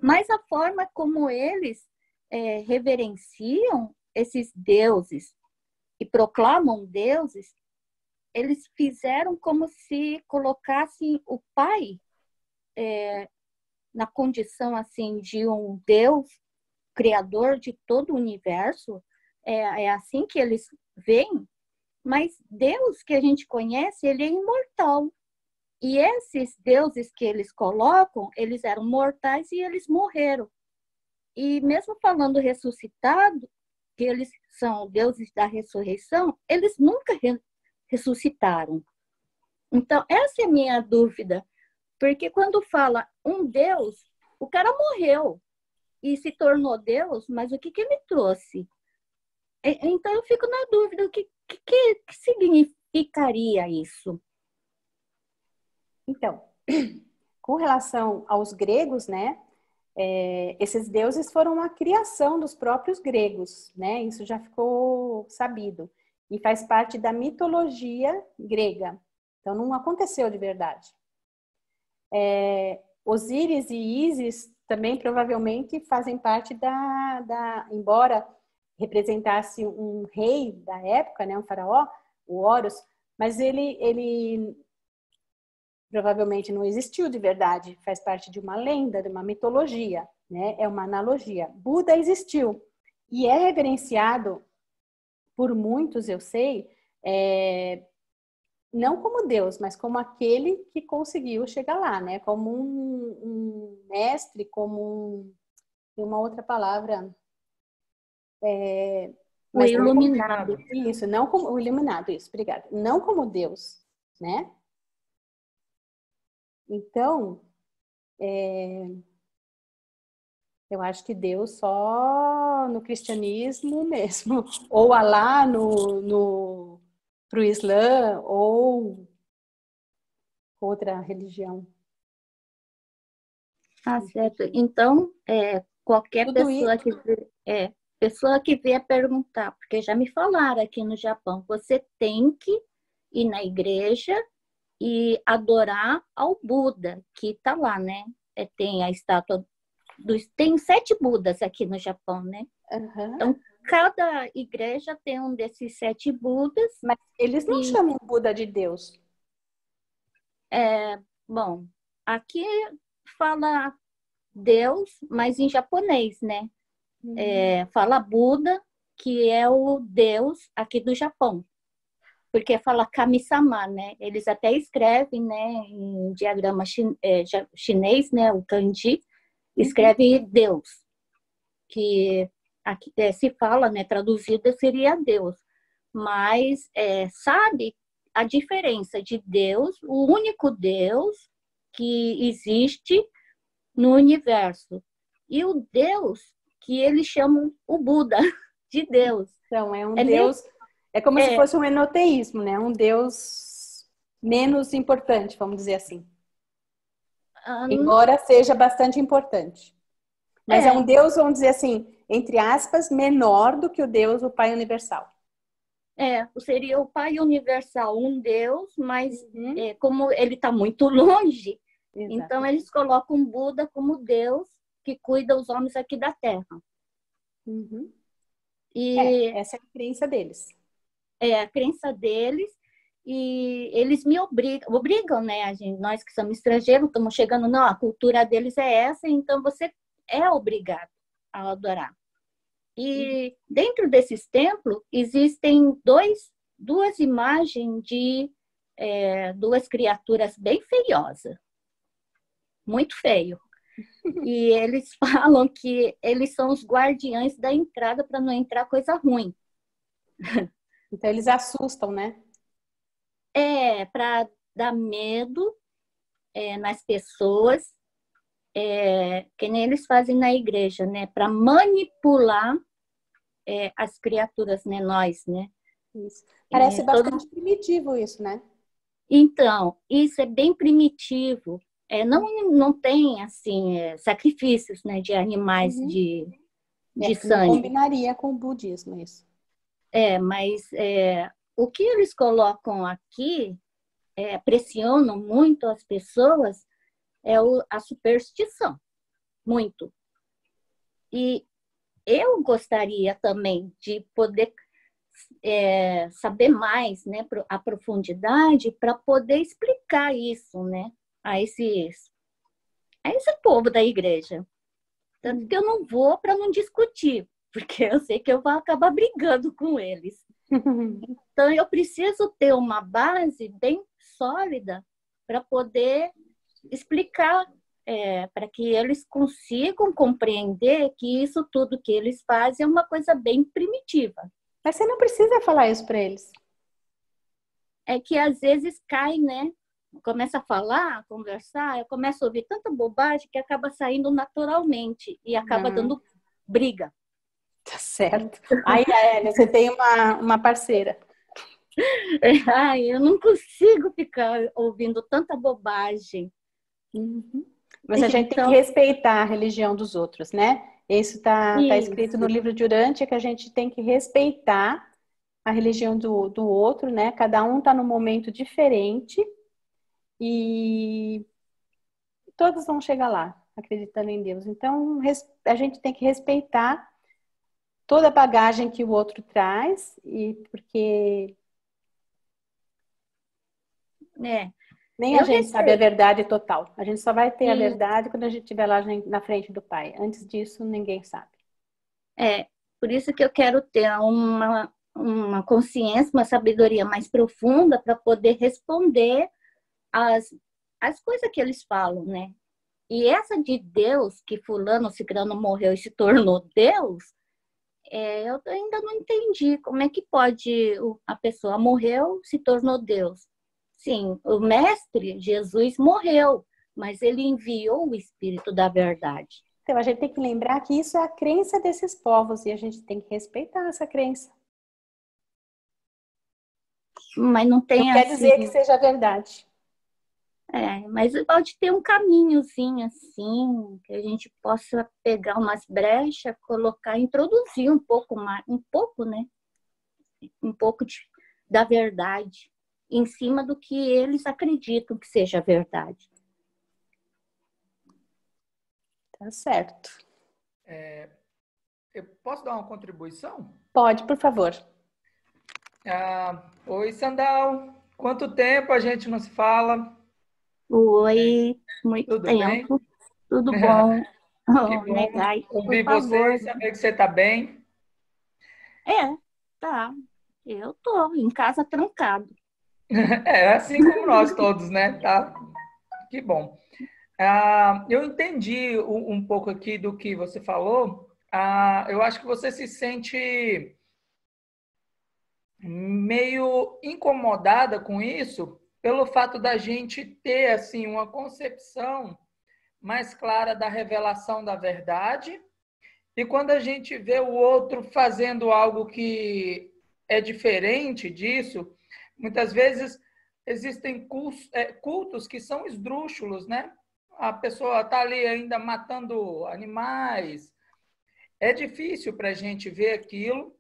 Mas a forma como eles reverenciam esses deuses e proclamam deuses, eles fizeram como se colocassem o Pai na condição assim de um Deus criador de todo o universo. É assim que eles veem. Mas Deus que a gente conhece, ele é imortal. E esses deuses que eles colocam, eles eram mortais e eles morreram. E mesmo falando ressuscitado, que eles são deuses da ressurreição, eles nunca ressuscitaram. Então, essa é a minha dúvida. Porque quando fala um Deus, o cara morreu e se tornou Deus, mas o que ele trouxe? Então, eu fico na dúvida, o que significaria isso? Então, com relação aos gregos, né, esses deuses foram uma criação dos próprios gregos, né, isso já ficou sabido, e faz parte da mitologia grega, então não aconteceu de verdade. Osíris e Ísis também provavelmente fazem parte embora representasse um rei da época, né, um faraó, o Horus, mas ele provavelmente não existiu de verdade, faz parte de uma lenda, de uma mitologia, né? É uma analogia. Buda existiu e é reverenciado por muitos, eu sei, não como Deus, mas como aquele que conseguiu chegar lá, né? Como um mestre, como tem uma outra palavra, o iluminado. Isso, não como o iluminado, isso, obrigada. Não como Deus, né? Então, eu acho que Deus só no cristianismo mesmo, ou Alá pro Islã, ou outra religião. Ah, certo. Então, qualquer pessoa que vier perguntar, porque já me falaram aqui no Japão, você tem que ir na igreja e adorar ao Buda, que está lá, né? Tem a estátua tem 7 Budas aqui no Japão, né? Então, cada igreja tem um desses 7 Budas. Mas eles não chamam o Buda de Deus. Bom, aqui fala Deus, mas em japonês, né? Fala Buda, que é o Deus aqui do Japão. Porque fala Kami-sama, né? Eles até escrevem, né, em diagrama chinês, né, o kanji, escreve Deus, que aqui se fala, né, traduzido seria Deus. Mas sabe a diferença de Deus, o único Deus que existe no universo, e o Deus que eles chamam o Buda de Deus. Então, é um Deus... É como se fosse um enoteísmo, né? Um Deus menos importante, vamos dizer assim. Embora seja bastante importante. Mas é um Deus, vamos dizer assim, entre aspas, menor do que o Deus, o Pai Universal. Seria o Pai Universal, um Deus, mas como ele está muito longe, então eles colocam o Buda como Deus que cuida os homens aqui da Terra. E essa é a crença deles. A crença deles, e eles me obrigam, né, nós que somos estrangeiros, estamos chegando, não, a cultura deles é essa, então você é obrigado a adorar. E dentro desses templos existem duas imagens de duas criaturas bem feiosas, muito feio. E eles falam que eles são os guardiães da entrada para não entrar coisa ruim. Então eles assustam, né? Para dar medo nas pessoas, que nem eles fazem na igreja, né? Para manipular as criaturas, né? Nós, né? Isso. Parece bastante primitivo isso, né? Então, isso é bem primitivo. Não tem, assim, sacrifícios, né, de animais de sangue. Não combinaria com o budismo isso. Mas o que eles colocam aqui, pressionam muito as pessoas, a superstição. Muito. E eu gostaria também de poder saber mais, né, a profundidade, para poder explicar isso, né, a esse povo da igreja. Tanto que eu não vou para não discutir, porque eu sei que eu vou acabar brigando com eles. Então, eu preciso ter uma base bem sólida para poder explicar, para que eles consigam compreender que isso tudo que eles fazem é uma coisa bem primitiva. Mas você não precisa falar isso para eles. É que às vezes cai, né? Começa a falar, a conversar, eu começo a ouvir tanta bobagem que acaba saindo naturalmente e acaba dando briga. Tá certo. Aí, você tem uma parceira. Eu não consigo ficar ouvindo tanta bobagem. Mas a gente tem que respeitar a religião dos outros, né? Isso tá escrito no livro de Urântia, que a gente tem que respeitar a religião do outro, né? Cada um tá num momento diferente e todos vão chegar lá, acreditando em Deus. Então, a gente tem que respeitar toda a bagagem que o outro traz, e porque nem a gente sabe a verdade total. A gente só vai ter a verdade quando a gente estiver lá na frente do Pai. Antes disso, ninguém sabe. Por isso que eu quero ter uma consciência, uma sabedoria mais profunda para poder responder as coisas que eles falam, né? E essa de Deus, que fulano, ciclano morreu e se tornou Deus, eu ainda não entendi como é que pode a pessoa morreu, se tornou Deus. Sim, o mestre Jesus morreu, mas ele enviou o Espírito da verdade. Então a gente tem que lembrar que isso é a crença desses povos e a gente tem que respeitar essa crença. Mas não tem quer dizer que seja verdade. Mas pode ter um caminhozinho assim, que a gente possa pegar umas brechas, colocar, introduzir um pouco mais, né? Um pouco da verdade em cima do que eles acreditam que seja verdade. Tá certo. Eu posso dar uma contribuição? Pode, por favor. Oi, Sandal. Quanto tempo a gente não se fala? Oi, muito tempo. Bem? Tudo bom? Que bom ouvir você e saber que você está bem. Tá. Eu tô em casa trancado. Assim como nós todos, né? Tá? Que bom. Eu entendi um pouco aqui do que você falou. Eu acho que você se sente meio incomodada com isso, pelo fato da gente ter assim uma concepção mais clara da revelação da verdade, e quando a gente vê o outro fazendo algo que é diferente disso, muitas vezes existem cultos que são esdrúxulos, né? A pessoa está ali ainda matando animais. É difícil para a gente ver aquilo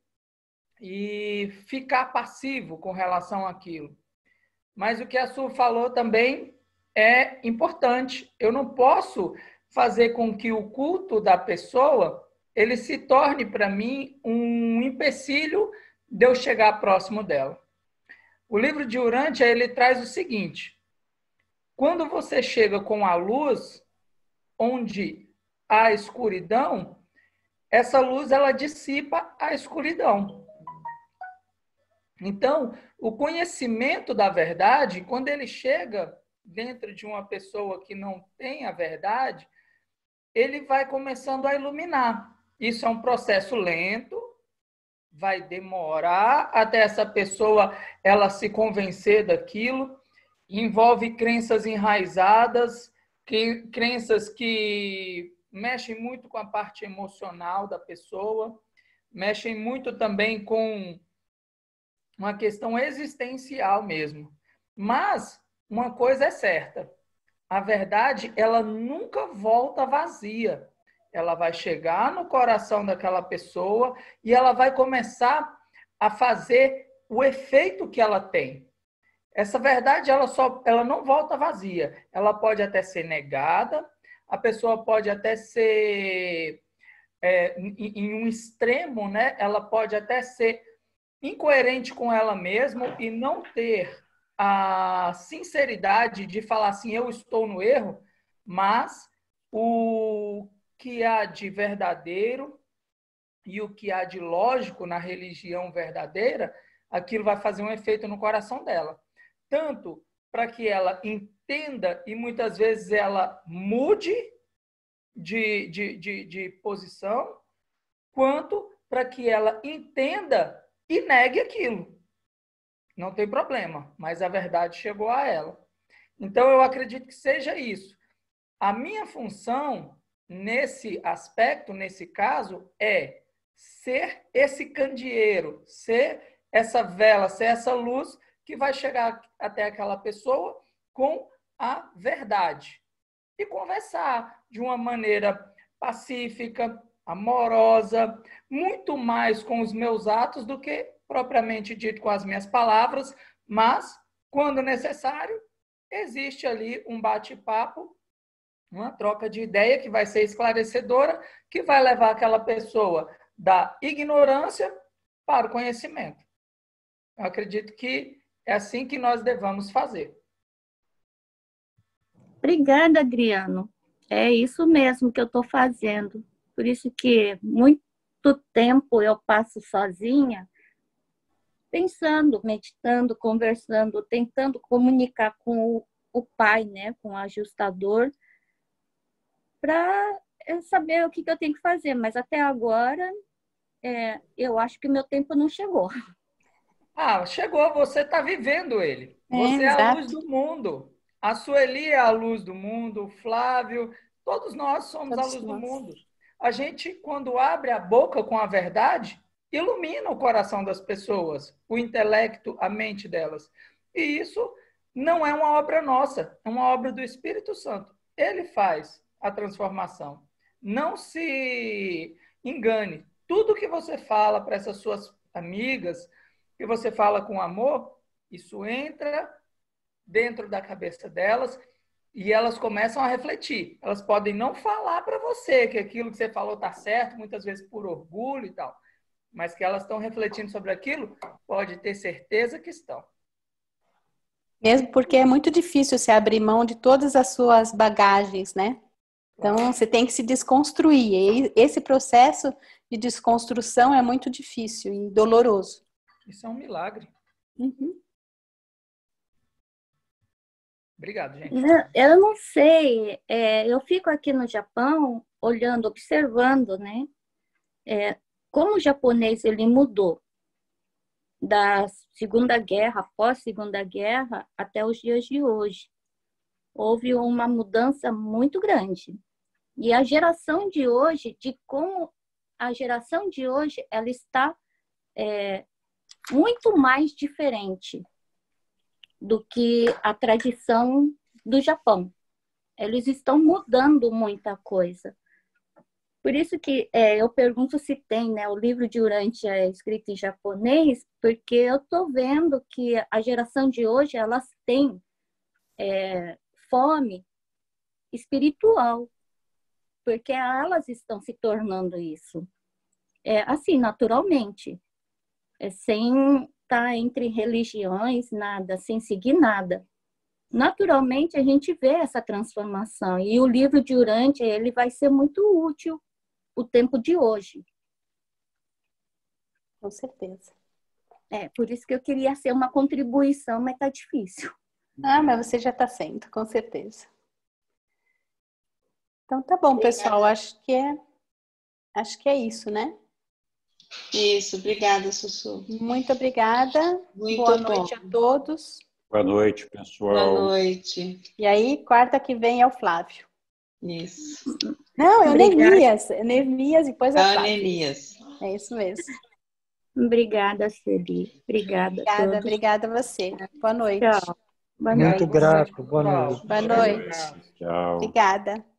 e ficar passivo com relação àquilo. Mas o que a Su falou também é importante. Eu não posso fazer com que o culto da pessoa ele se torne para mim um empecilho de eu chegar próximo dela. O livro de Urântia, ele traz o seguinte: quando você chega com a luz, onde a escuridão, essa luz ela dissipa a escuridão. Então, o conhecimento da verdade, quando ele chega dentro de uma pessoa que não tem a verdade, ele vai começando a iluminar. Isso é um processo lento, vai demorar até essa pessoa ela se convencer daquilo, envolve crenças enraizadas, crenças que mexem muito com a parte emocional da pessoa, mexem muito também com uma questão existencial mesmo. Mas uma coisa é certa, a verdade ela nunca volta vazia. Ela vai chegar no coração daquela pessoa e ela vai começar a fazer o efeito que ela tem. Essa verdade ela não volta vazia. Ela pode até ser negada, a pessoa pode até ser em um extremo, né? Ela pode até ser incoerente com ela mesma e não ter a sinceridade de falar assim, eu estou no erro, mas o que há de verdadeiro e o que há de lógico na religião verdadeira, aquilo vai fazer um efeito no coração dela. Tanto para que ela entenda e muitas vezes ela mude de posição, quanto para que ela entenda e negue aquilo. Não tem problema, mas a verdade chegou a ela. Então, eu acredito que seja isso. A minha função, nesse aspecto, nesse caso, é ser esse candeeiro, ser essa vela, ser essa luz que vai chegar até aquela pessoa com a verdade. E conversar de uma maneira pacífica, amorosa, muito mais com os meus atos do que propriamente dito com as minhas palavras, mas, quando necessário, existe ali um bate-papo, uma troca de ideia que vai ser esclarecedora, que vai levar aquela pessoa da ignorância para o conhecimento. Eu acredito que é assim que nós devamos fazer. Obrigada, Adriano. É isso mesmo que eu estou fazendo. Por isso que muito tempo eu passo sozinha, pensando, meditando, conversando, tentando comunicar com o pai, né, com o ajustador, para saber o que eu tenho que fazer. Mas até agora, eu acho que o meu tempo não chegou. Ah, chegou, você está vivendo ele. Você é a luz do mundo. A Sueli é a luz do mundo, o Flávio, todos nós somos a luz do mundo. A gente, quando abre a boca com a verdade, ilumina o coração das pessoas, o intelecto, a mente delas. E isso não é uma obra nossa, é uma obra do Espírito Santo. Ele faz a transformação. Não se engane. Tudo que você fala para essas suas amigas, que você fala com amor, isso entra dentro da cabeça delas e elas começam a refletir. Elas podem não falar para você que aquilo que você falou está certo, muitas vezes por orgulho e tal, mas que elas estão refletindo sobre aquilo, pode ter certeza que estão. Mesmo porque é muito difícil se abrir mão de todas as suas bagagens, né? Então, você tem que se desconstruir. E esse processo de desconstrução é muito difícil e doloroso. Isso é um milagre. Uhum. Obrigado, gente. Eu não sei. Eu fico aqui no Japão olhando, observando, né? Como o japonês ele mudou da Segunda Guerra, pós-Segunda Guerra, até os dias de hoje. Houve uma mudança muito grande. E a geração de hoje, ela está muito mais diferente do que a tradição do Japão. Eles estão mudando muita coisa. Por isso que eu pergunto se tem, né, o livro de Urantia é escrito em japonês, porque eu estou vendo que a geração de hoje, elas têm fome espiritual, porque elas estão se tornando isso. Assim, naturalmente, sem estar entre religiões, nada, sem seguir nada. naturalmente a gente vê essa transformação. E o livro de Urantia, ele vai ser muito útil o tempo de hoje. Com certeza. Por isso que eu queria ser uma contribuição, mas tá difícil. Mas você já está sendo, com certeza. Então tá bom, pessoal. Acho que é isso, né? Isso, obrigada, Sussu. Muito obrigada. Muito Boa bom. noite a todos. Boa noite, pessoal. Boa noite. E aí, quarta que vem é o Flávio. Isso. Não, é o Neemias. É Neemias e depois é o Flávio. Neemias. É isso mesmo. Obrigada, Celi. Obrigada a todos. Obrigada a você. Boa noite. Tchau. Boa noite. Muito grato. Boa noite. Boa noite. Tchau. Obrigada.